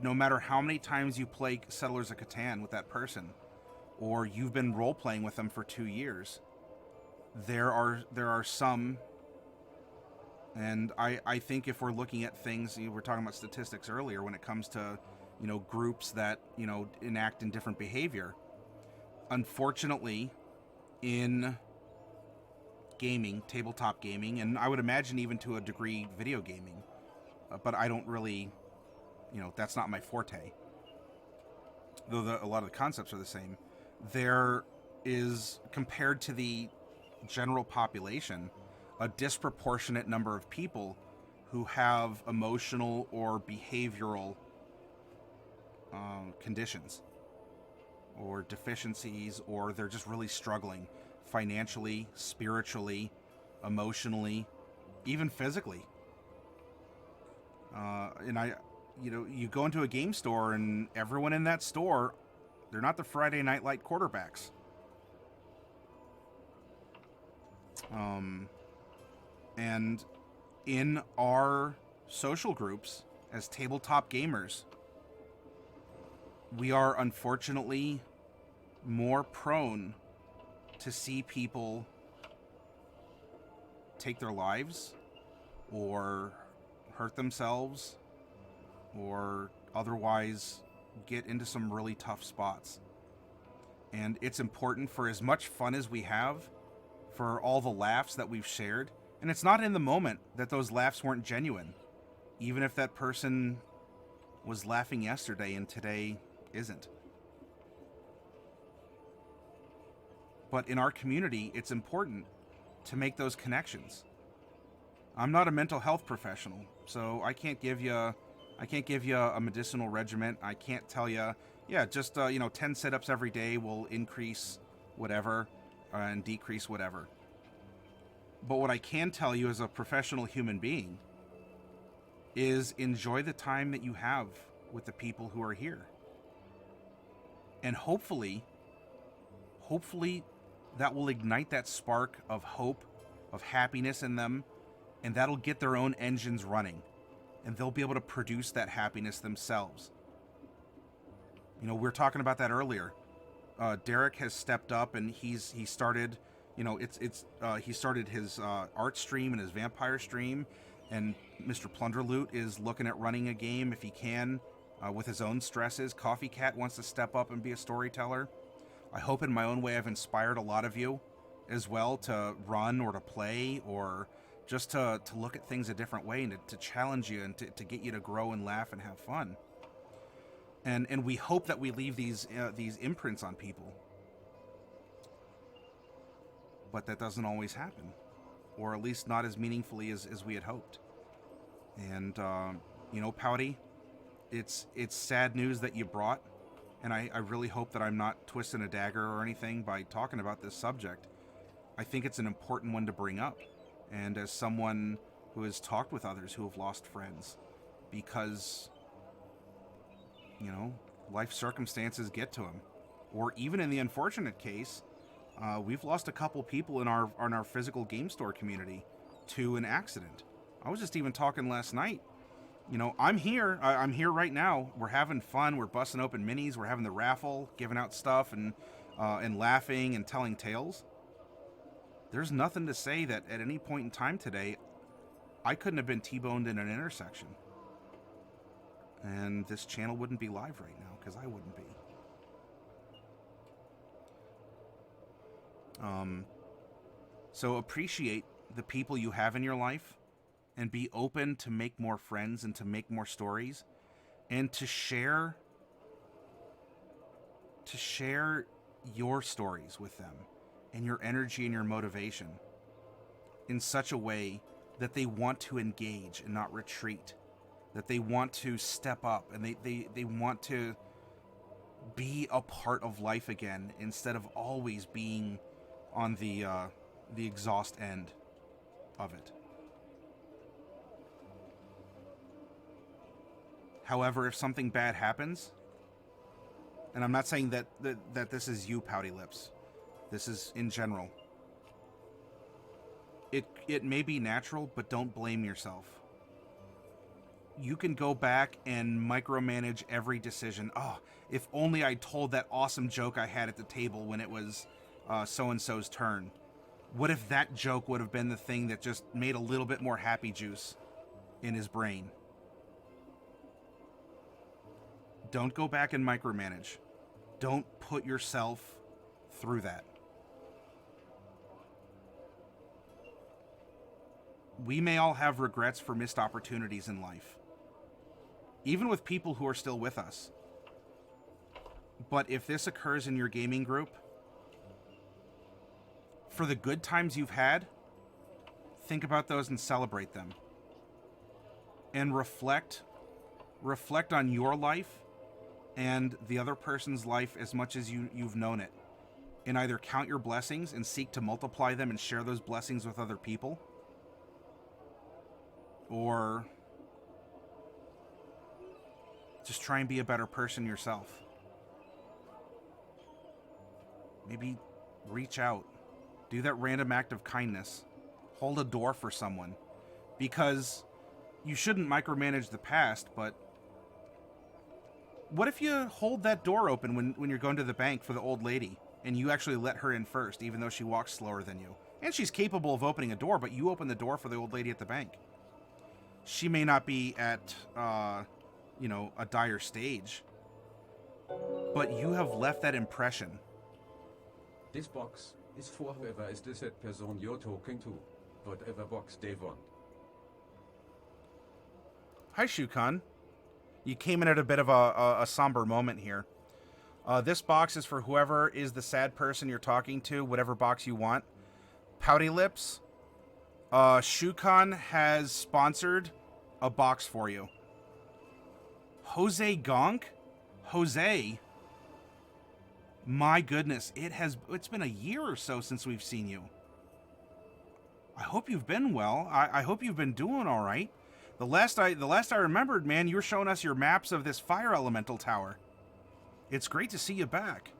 no matter how many times you play Settlers of Catan with that person, or you've been role-playing with them for 2 years, there are some, and I think if we're looking at things, we were talking about statistics earlier when it comes to, groups that, enact in different behavior. Unfortunately, in gaming, tabletop gaming, and I would imagine even to a degree video gaming, but I don't really, that's not my forte, though a lot of the concepts are the same. there is, compared to the general population, a disproportionate number of people who have emotional or behavioral conditions or deficiencies, or they're just really struggling financially, spiritually, emotionally, even physically. You go into a game store and everyone in that store, they're not the Friday Night Light quarterbacks. And in our social groups as tabletop gamers, we are unfortunately more prone to see people take their lives or hurt themselves or otherwise get into some really tough spots. And it's important, for as much fun as we have, for all the laughs that we've shared, and it's not in the moment that those laughs weren't genuine, even if that person was laughing yesterday and today isn't. But in our community, it's important to make those connections. I'm not a mental health professional, so I can't give you a medicinal regimen. I can't tell you, just 10 sit-ups every day will increase whatever and decrease whatever. But what I can tell you as a professional human being is enjoy the time that you have with the people who are here. And hopefully that will ignite that spark of hope, of happiness in them, and that'll get their own engines running, and they'll be able to produce that happiness themselves. We were talking about that earlier. Derek has stepped up, and he started, he started his art stream and his vampire stream, and Mr. Plunderloot is looking at running a game if he can, with his own stresses. Coffee Cat wants to step up and be a storyteller. I hope in my own way I've inspired a lot of you as well to run or to play, or just to look at things a different way, and to challenge you and to get you to grow and laugh and have fun. And we hope that we leave these imprints on people. But that doesn't always happen, or at least not as meaningfully as we had hoped. And, Pouty, it's sad news that you brought, and I really hope that I'm not twisting a dagger or anything by talking about this subject. I think it's an important one to bring up, and as someone who has talked with others who have lost friends, because life circumstances get to them, or even in the unfortunate case, we've lost a couple people in our physical game store community to an accident. I was just even talking last night. I'm here right now. We're having fun. We're busting open minis. We're having the raffle, giving out stuff, and laughing and telling tales. There's nothing to say that at any point in time today, I couldn't have been T-boned in an intersection. And this channel wouldn't be live right now, because I wouldn't be. So appreciate the people you have in your life, and be open to make more friends and to make more stories, and to share your stories with them, and your energy and your motivation in such a way that they want to engage and not retreat, that they want to step up, and they want to be a part of life again, instead of always being on the exhaust end of it. However, if something bad happens, and I'm not saying that this is you, Pouty Lips, this is in general, it may be natural, but don't blame yourself. You can go back and micromanage every decision. Oh, if only I told that awesome joke I had at the table when it was so-and-so's turn. What if that joke would have been the thing that just made a little bit more happy juice in his brain? Don't go back and micromanage. Don't put yourself through that. We may all have regrets for missed opportunities in life, even with people who are still with us. But if this occurs in your gaming group, for the good times you've had, think about those and celebrate them. And reflect on your life and the other person's life as much as you've known it. And either count your blessings and seek to multiply them and share those blessings with other people, or just try and be a better person yourself. Maybe reach out. Do that random act of kindness. Hold a door for someone. Because you shouldn't micromanage the past, but what if you hold that door open when you're going to the bank for the old lady, and you actually let her in first, even though she walks slower than you? And she's capable of opening a door, but you open the door for the old lady at the bank. She may not be at, a dire stage, but you have left that impression. This box is for whoever is the said person you're talking to. Whatever box they want. Hi, Shukan. You came in at a bit of a somber moment here. This box is for whoever is the sad person you're talking to, whatever box you want. Pouty Lips, Shukan has sponsored a box for you. Jose Gonk? Jose? My goodness, it's been a year or so since we've seen you. I hope you've been well. I hope you've been doing all right. The last I remembered, man, you were showing us your maps of this fire elemental tower. It's great to see you back.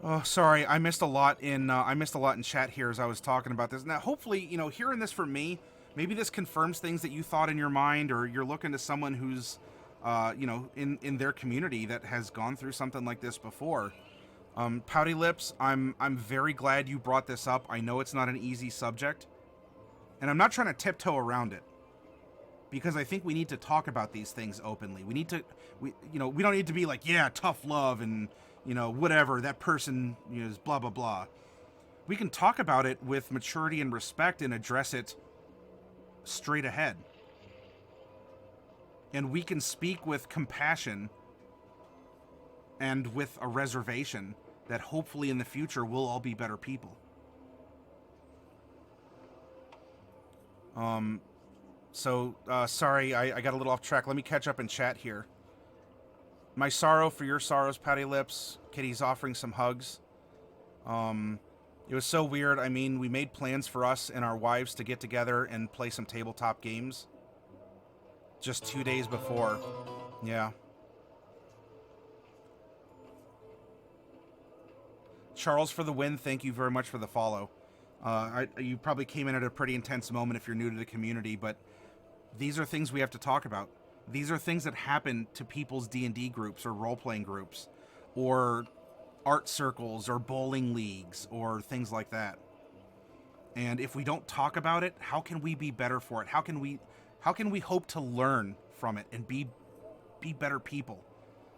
Oh, sorry, I missed a lot in chat here as I was talking about this. Now, hopefully, hearing this from me, maybe this confirms things that you thought in your mind, or you're looking to someone who's, in their community that has gone through something like this before. Pouty Lips, I'm very glad you brought this up. I know it's not an easy subject, and I'm not trying to tiptoe around it, because I think we need to talk about these things openly. We don't need to be like, yeah, tough love and, whatever, that person is blah, blah, blah. We can talk about it with maturity and respect and address it straight ahead. And we can speak with compassion and with a reservation that hopefully in the future we'll all be better people. Sorry, I got a little off track. Let me catch up in chat here. My sorrow for your sorrows, Pouty Lips. Kitty's offering some hugs. It was so weird. I mean, we made plans for us and our wives to get together and play some tabletop games just 2 days before. Yeah. Charles for the win, thank you very much for the follow. You probably came in at a pretty intense moment if you're new to the community, but these are things we have to talk about. These are things that happen to people's D&D groups or role-playing groups or art circles or bowling leagues or things like that. And if we don't talk about it, how can we be better for it? How can we hope to learn from it and be better people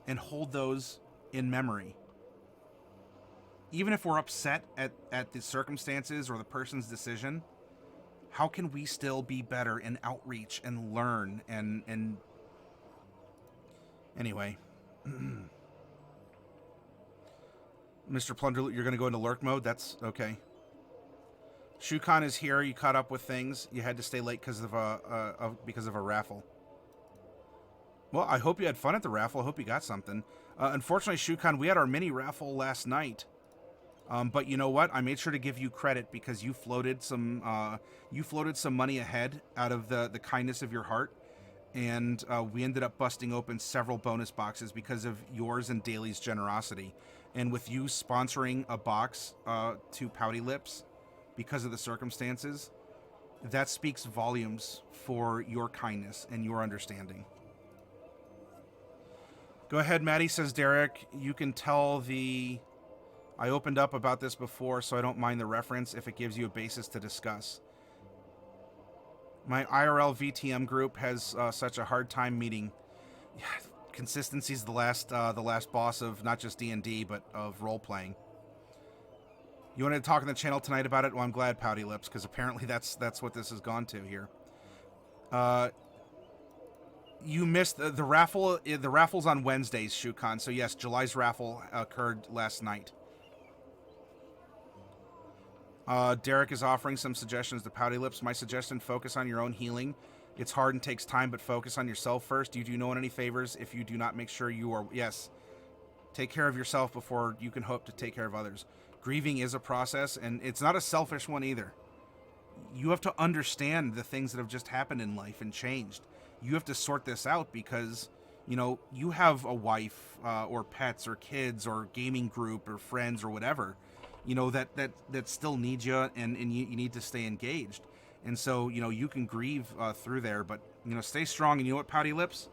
and hold those in memory? Even if we're upset at the circumstances or the person's decision, how can we still be better and outreach and learn and anyway. Mr. Plunderloot, you're going to go into lurk mode? That's okay. Shukan is here. You caught up with things. You had to stay late because of a raffle. Well, I hope you had fun at the raffle. I hope you got something. Unfortunately, Shukan, we had our mini raffle last night. But you know what? I made sure to give you credit because you floated some money ahead out of the kindness of your heart, and we ended up busting open several bonus boxes because of yours and Daly's generosity. And with you sponsoring a box to Pouty Lips because of the circumstances, that speaks volumes for your kindness and your understanding. Go ahead, Maddie, says Derek. You can tell I opened up about this before, so I don't mind the reference if it gives you a basis to discuss. My IRL VTM group has such a hard time meeting. Yeah, consistency's the last boss of not just D&D, but of role-playing. You wanted to talk on the channel tonight about it? Well, I'm glad, Pouty Lips, because apparently that's what this has gone to here. You missed the raffle. The raffle's on Wednesdays, Shukan. So yes, July's raffle occurred last night. Derek is offering some suggestions to Pouty Lips. My suggestion: focus on your own healing. It's hard and takes time, but focus on yourself first. You do no one any favors if you do not make sure you are. Yes, take care of yourself before you can hope to take care of others. Grieving is a process, and it's not a selfish one either. You have to understand the things that have just happened in life and changed. You have to sort this out because, you know, you have a wife or pets or kids or gaming group or friends or whatever, you know, that still need you, and you need to stay engaged. And so, you know, you can grieve through there, but, you know, stay strong. And you know what, Pouty Lips?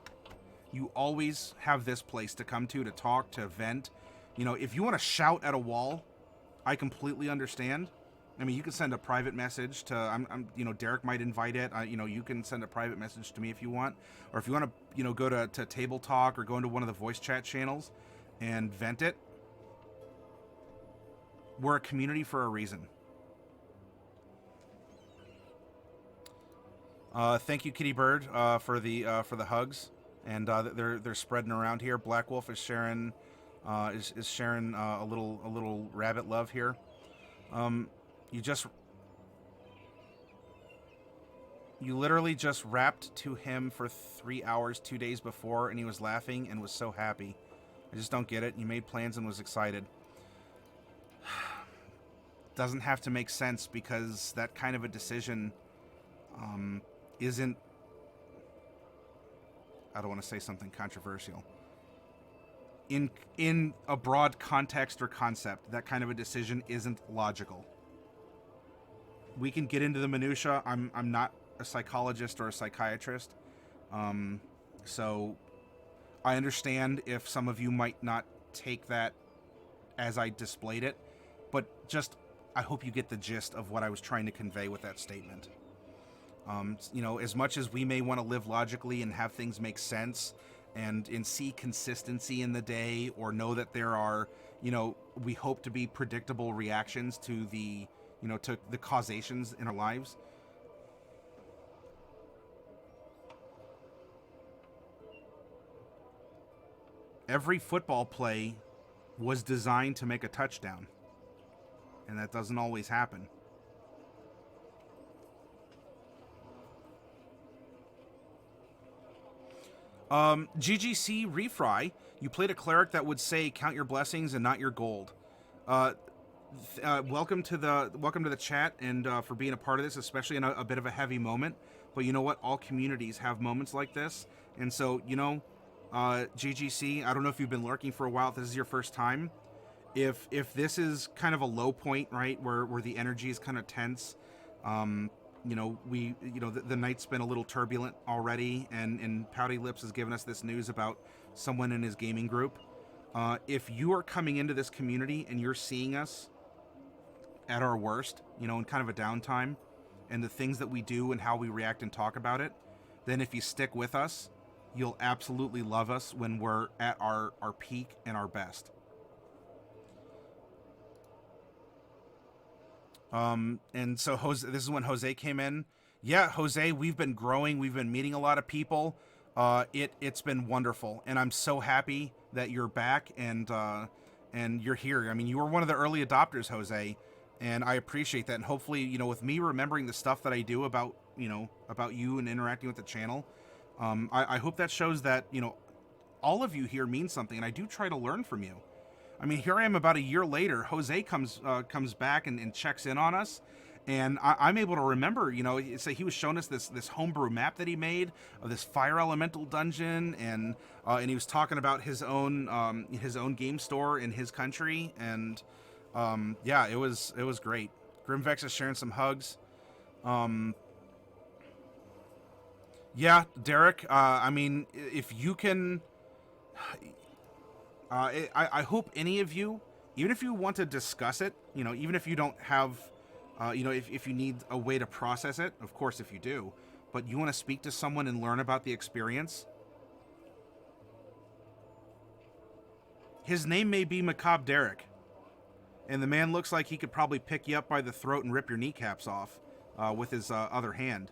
You always have this place to come to talk, to vent. You know, if you want to shout at a wall, I completely understand. I mean, you can send a private message to, you know, Derek might invite it. You know, you can send a private message to me if you want. Or if you want to, you know, go to Table Talk or go into one of the voice chat channels and vent it. We're a community for a reason. Thank you, Kitty Bird, for the hugs. And they're spreading around here. Black Wolf is sharing sharing a little rabbit love here. You literally just rapped to him for 3 hours 2 days before, and he was laughing and was so happy. I just don't get it. You made plans and was excited. Doesn't have to make sense because that kind of a decision isn't... I don't want to say something controversial. In a broad context or concept, that kind of a decision isn't logical. We can get into the minutia. I'm not a psychologist or a psychiatrist, so I understand if some of you might not take that as I displayed it, but just I hope you get the gist of what I was trying to convey with that statement. You know, as much as we may want to live logically and have things make sense and see consistency in the day, or know that there are, you know, we hope to be predictable reactions to the, you know, to the causations in our lives. Every football play was designed to make a touchdown, and that doesn't always happen. GGC Refry, you played a cleric that would say count your blessings and not your gold. Welcome to the chat, and for being a part of this, especially in a bit of a heavy moment. But you know what? All communities have moments like this, and so, you know, GGC, I don't know if you've been lurking for a while. If this is your first time. If this is kind of a low point, right, where the energy is kind of tense, you know, the night's been a little turbulent already, and Pouty Lips has given us this news about someone in his gaming group. If you are coming into this community and you're seeing us at our worst, you know, in kind of a downtime, and the things that we do and how we react and talk about it, then if you stick with us, you'll absolutely love us when we're at our peak and our best. And so Jose, this is when Jose came in. Yeah, Jose, we've been growing. We've been meeting a lot of people. It's been wonderful, and I'm so happy that you're back and you're here. I mean, you were one of the early adopters, Jose, and I appreciate that. And hopefully, you know, with me remembering the stuff that I do about you and interacting with the channel, I hope that shows that, you know, all of you here mean something, and I do try to learn from you. I mean, here I am about a year later. Jose comes back and checks in on us, and I'm able to remember, you know, so he was showing us this homebrew map that he made of this fire elemental dungeon, and he was talking about his own game store in his country, and yeah, it was great. Grimvex is sharing some hugs. Yeah, Derek. I mean, if you can. I hope any of you, even if you want to discuss it, you know, even if you don't have, you know, if you need a way to process it, of course, if you do, but you want to speak to someone and learn about the experience. His name may be Macabre Derek, and the man looks like he could probably pick you up by the throat and rip your kneecaps off with his other hand.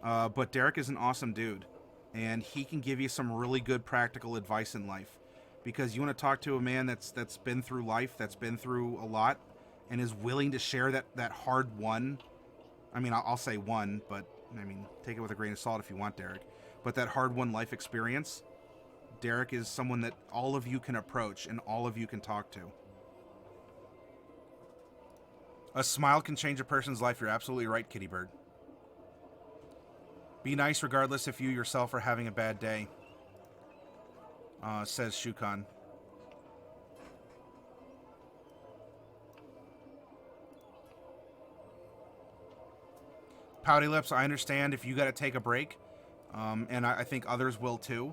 But Derek is an awesome dude. and he can give you some really good practical advice in life. Because you want to talk to a man that's been through life, that's been through a lot, and is willing to share that hard one. I mean, I'll say one, but I mean, take it with a grain of salt if you want, Derek. But that hard won life experience, Derek is someone that all of you can approach and all of you can talk to. A smile can change a person's life. You're absolutely right, Kitty Bird. Be nice regardless if you yourself are having a bad day, says Shukan. Pouty Lips, I understand if you got to take a break, and I think others will too,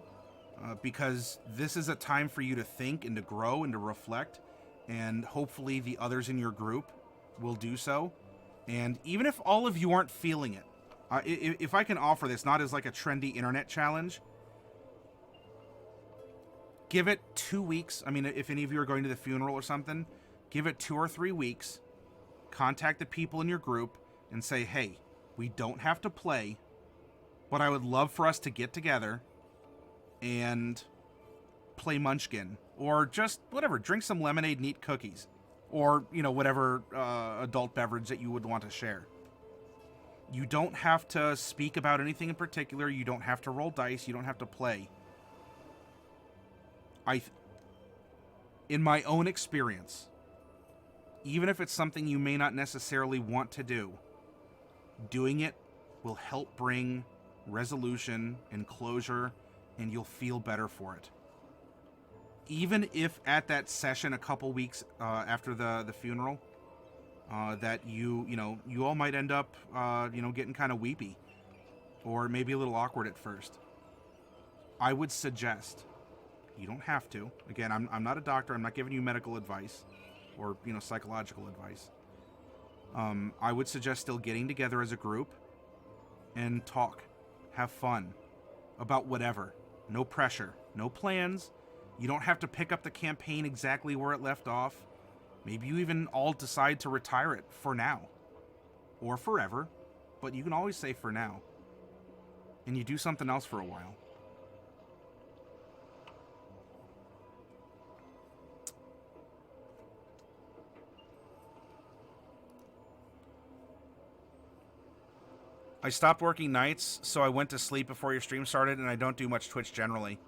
because this is a time for you to think and to grow and to reflect, and hopefully the others in your group will do so. And even if all of you aren't feeling it, if I can offer this not as like a trendy internet challenge, give it 2 weeks. I mean, if any of you are going to the funeral or something, give it 2 or 3 weeks. Contact the people in your group and say, hey, we don't have to play, but I would love for us to get together and play Munchkin. Or just, whatever, drink some lemonade and eat cookies. Or, you know, whatever adult beverage that you would want to share. You don't have to speak about anything in particular. You don't have to roll dice. You don't have to play. In my own experience, even if it's something you may not necessarily want to do, doing it will help bring resolution and closure, and you'll feel better for it. Even if at that session a couple weeks after the funeral, that you all might end up getting kind of weepy or maybe a little awkward at first, I would suggest, you don't have to, again, I'm not a doctor, I'm not giving you medical advice or psychological advice, I would suggest still getting together as a group and talk, have fun about whatever. No pressure, no plans. You don't have to pick up the campaign exactly where it left off. Maybe you even all decide to retire it for now. Or forever. But you can always say for now. And you do something else for a while. I stopped working nights, so I went to sleep before your stream started, and I don't do much Twitch generally.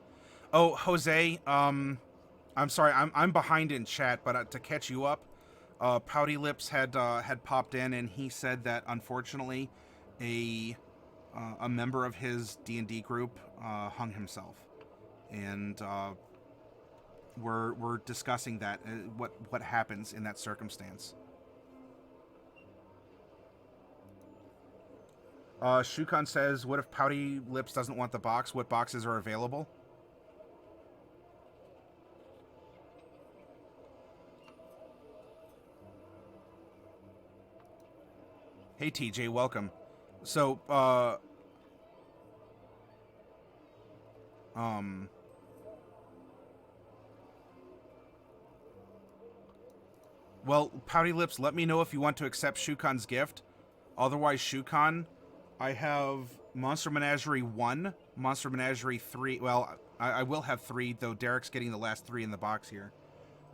Oh, Jose, I'm sorry, I'm behind in chat, but to catch you up, Pouty Lips had popped in, and he said that unfortunately, a member of his D&D group hung himself, and we're discussing that, what happens in that circumstance. Shukan says, what if Pouty Lips doesn't want the box? What boxes are available? Hey TJ, welcome. So, well, Pouty Lips, let me know if you want to accept Shukan's gift. Otherwise, Shukan, I have Monster Menagerie 1, Monster Menagerie 3. Well, I will have 3, though Derek's getting the last 3 in the box here.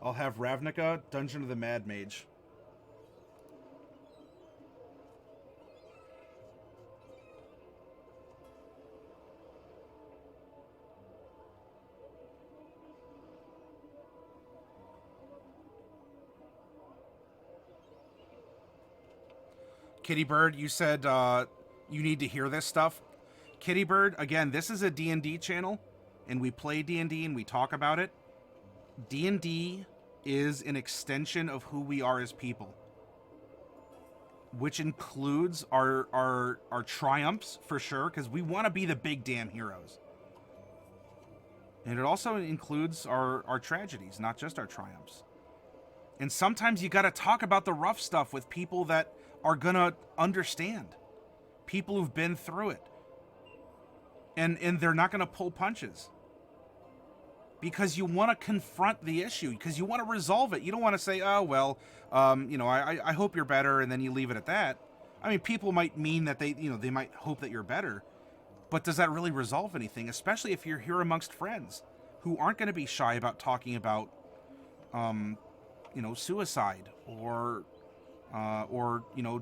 I'll have Ravnica, Dungeon of the Mad Mage. Kitty Bird, you said you need to hear this stuff. Kitty Bird, again, this is a D&D channel, and we play D&D and we talk about it. D&D is an extension of who we are as people, which includes our triumphs, for sure, because we want to be the big damn heroes. And it also includes our tragedies, not just our triumphs. And sometimes you got to talk about the rough stuff with people that are gonna understand, people who've been through it, and they're not gonna pull punches, because you want to confront the issue, because you want to resolve it. You don't want to say, oh well, I hope you're better, and then you leave it at that. I mean, people might mean that they might hope that you're better, But does that really resolve anything, especially if you're here amongst friends who aren't going to be shy about talking about, suicide or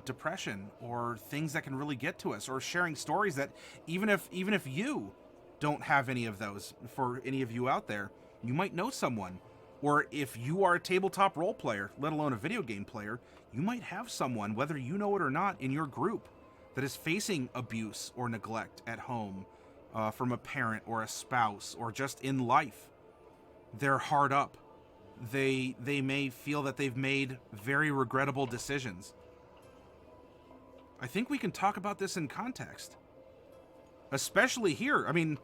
depression or things that can really get to us, or sharing stories that even if you don't have any of those, for any of you out there, you might know someone. Or if you are a tabletop role player, let alone a video game player, you might have someone, whether you know it or not, in your group that is facing abuse or neglect at home, from a parent or a spouse, or just in life. They're hard up. They may feel that they've made very regrettable decisions. I think we can talk about this in context, especially here. I mean,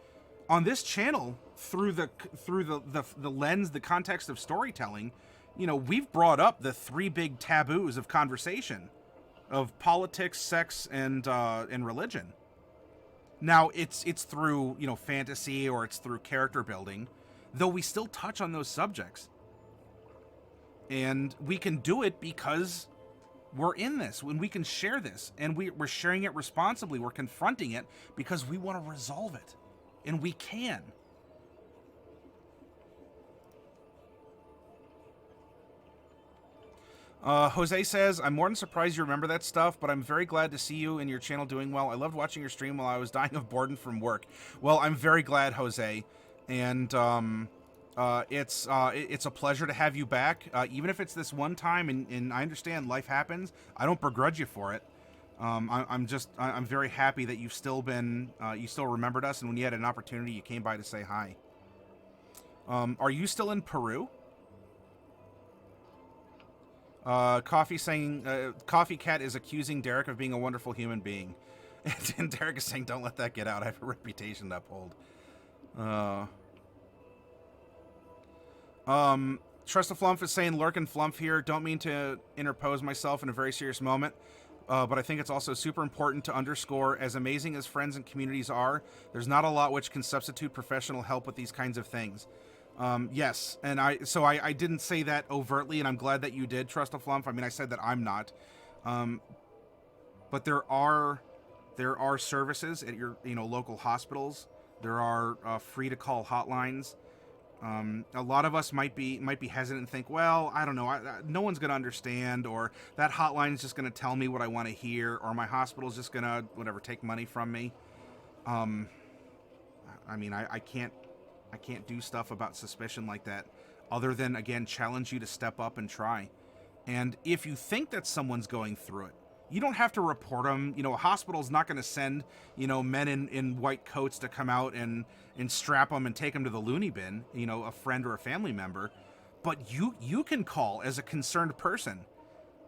on this channel, through the lens, the context of storytelling, we've brought up the 3 big taboos of conversation, of politics, sex, and religion. Now it's through fantasy, or it's through character building, though we still touch on those subjects. And we can do it because we're in this, when we can share this, and we're sharing it responsibly. We're confronting it because we want to resolve it, and we can. Jose says, I'm more than surprised you remember that stuff, but I'm very glad to see you and your channel doing well. I loved watching your stream while I was dying of boredom from work. Well, I'm very glad, Jose, and it's a pleasure to have you back, even if it's this one time, and I understand life happens. I don't begrudge you for it. I'm very happy that you've still been, you still remembered us, and when you had an opportunity, you came by to say hi. Are you still in Peru? Coffee saying, Coffee Cat is accusing Derek of being a wonderful human being. And Derek is saying, don't let that get out. I have a reputation to uphold. Trust a Flump is saying, Lurk and Flump here. Don't mean to interpose myself in a very serious moment, but I think it's also super important to underscore, as amazing as friends and communities are, there's not a lot which can substitute professional help with these kinds of things. Yes, and I didn't say that overtly, and I'm glad that you did, Trust a Flump. I mean, I said that I'm not. But there are services at your local hospitals. There are free to call hotlines. A lot of us might be hesitant and think, well, I don't know, no one's going to understand, or that hotline is just going to tell me what I want to hear, or my hospital's just going to take money from me. I mean, I can't do stuff about suspicion like that, other than, again, challenge you to step up and try. And if you think that someone's going through it, you don't have to report them. A hospital's not going to send, men in white coats to come out and strap them and take them to the loony bin, a friend or a family member. But you can call as a concerned person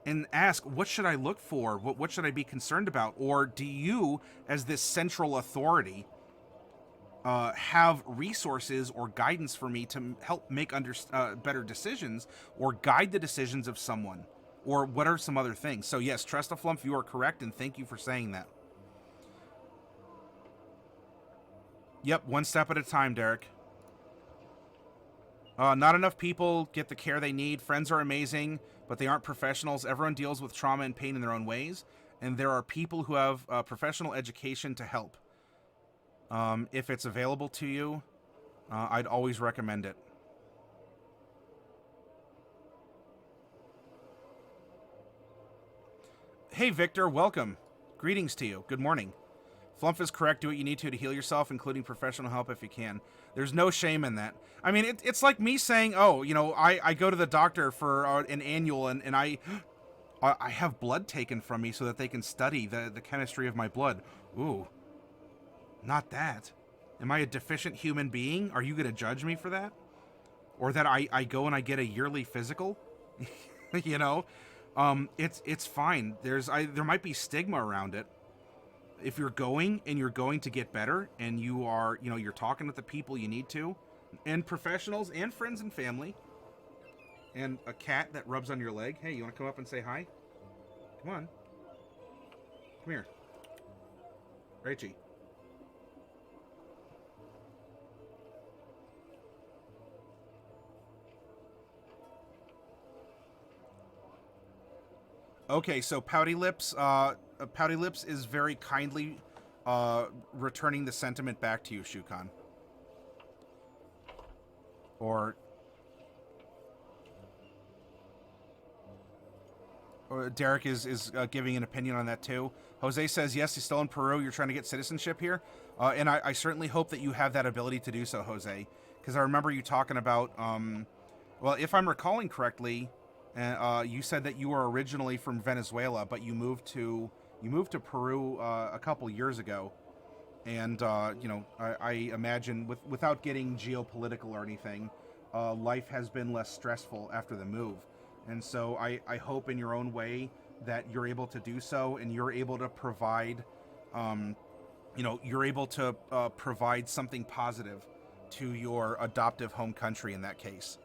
and ask, what should I look for? What should I be concerned about? Or do you, as this central authority, have resources or guidance for me to help make better decisions, or guide the decisions of someone? Or what are some other things? So yes, Trust a Flump, you are correct, and thank you for saying that. Yep, one step at a time, Derek. Not enough people get the care they need. Friends are amazing, but they aren't professionals. Everyone deals with trauma and pain in their own ways, and there are people who have professional education to help. If it's available to you, I'd always recommend it. Hey, Victor, welcome. Greetings to you. Good morning. Flump is correct. Do what you need to heal yourself, including professional help if you can. There's no shame in that. I mean, it's like me saying, oh, I go to the doctor for an annual, and I have blood taken from me so that they can study the chemistry of my blood. Ooh, not that. Am I a deficient human being? Are you going to judge me for that? Or that I go and I get a yearly physical? It's fine. There might be stigma around it. If you're going to get better, and you are, you're talking with the people you need to, and professionals and friends and family, and a cat that rubs on your leg. Hey, you want to come up and say hi? Come on. Come here. Rachie. Okay, so Pouty Lips is very kindly returning the sentiment back to you, Shukan. Or Derek is giving an opinion on that too. Jose says, yes, he's still in Peru. You're trying to get citizenship here. And I certainly hope that you have that ability to do so, Jose. Because I remember you talking about, well, if I'm recalling correctly, you said that you were originally from Venezuela, but you moved to Peru a couple years ago. And, you know, I imagine without getting geopolitical or anything, life has been less stressful after the move. And so I hope in your own way that you're able to do so, and you're able to provide, you know, you're able to provide something positive to your adoptive home country in that case.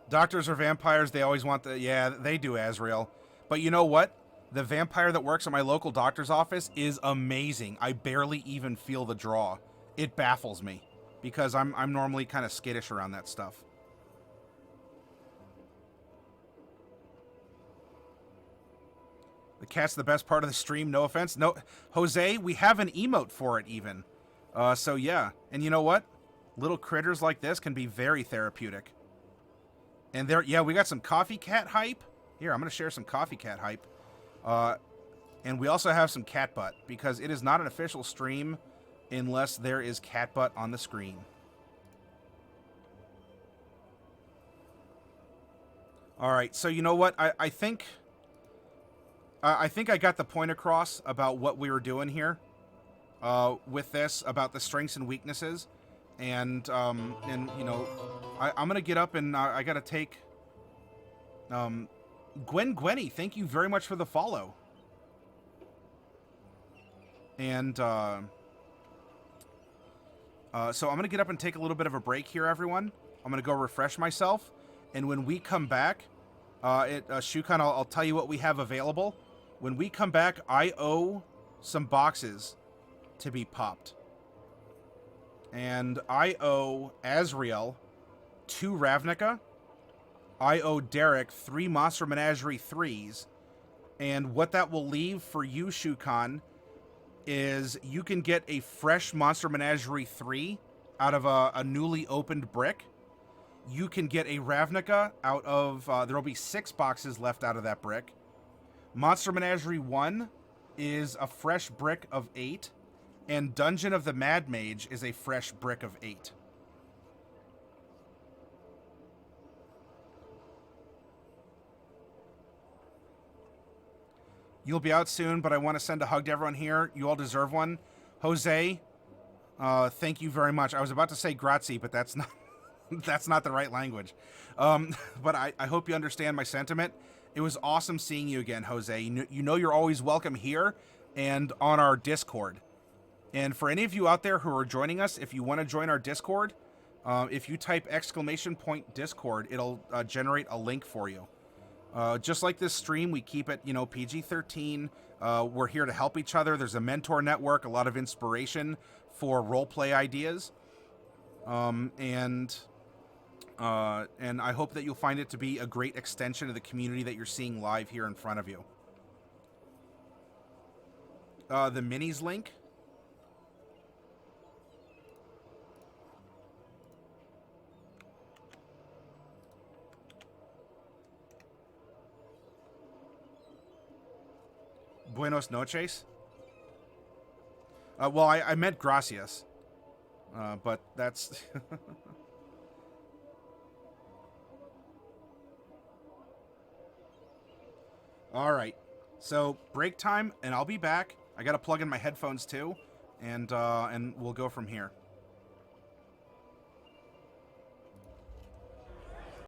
Doctors are vampires. They always want the... Yeah, they do, Azrael. But you know what? The vampire that works at my local doctor's office is amazing. I barely even feel the draw. It baffles me because I'm normally kind of skittish around that stuff. The cat's the best part of the stream, no offense. No, Jose, we have an emote for it even. So yeah, and you know what? Little critters like this can be very therapeutic. And there, yeah, we got some coffee cat hype. Here, I'm going to share some coffee cat hype. And we also have some cat butt, because it is not an official stream unless there is cat butt on the screen. All right, so you know what? I think I got the point across about what we were doing here with this, about the strengths and weaknesses. And you know, I'm going to get up and I got to take... Gwenny, thank you very much for the follow. And so I'm going to get up and take a little bit of a break here, everyone. I'm going to go refresh myself. And when we come back, Shukan, I'll tell you what we have available. When we come back, I owe some boxes to be popped. And I owe Azrael 2 Ravnica. I owe Derek 3 Monster Menagerie 3s. And what that will leave for you, Shukan, is you can get a fresh Monster Menagerie 3 out of a newly opened brick. You can get a Ravnica out of... there will be 6 boxes left out of that brick. Monster Menagerie 1 is a fresh brick of 8. And Dungeon of the Mad Mage is a fresh brick of 8. You'll be out soon, but I want to send a hug to everyone here. You all deserve one. Jose, thank you very much. I was about to say grazie, but that's not that's not the right language. But I hope you understand my sentiment. It was awesome seeing you again, Jose. You know you're always welcome here and on our Discord. And for any of you out there who are joining us, if you want to join our Discord, if you type !Discord, it'll generate a link for you. Just like this stream, we keep it, you know, PG-13. We're here to help each other. There's a mentor network, a lot of inspiration for roleplay ideas. And I hope that you'll find it to be a great extension of the community that you're seeing live here in front of you. The minis link. Buenos noches. Well, I meant gracias. But that's... All right. So, break time, and I'll be back. I got to plug in my headphones, too. And we'll go from here.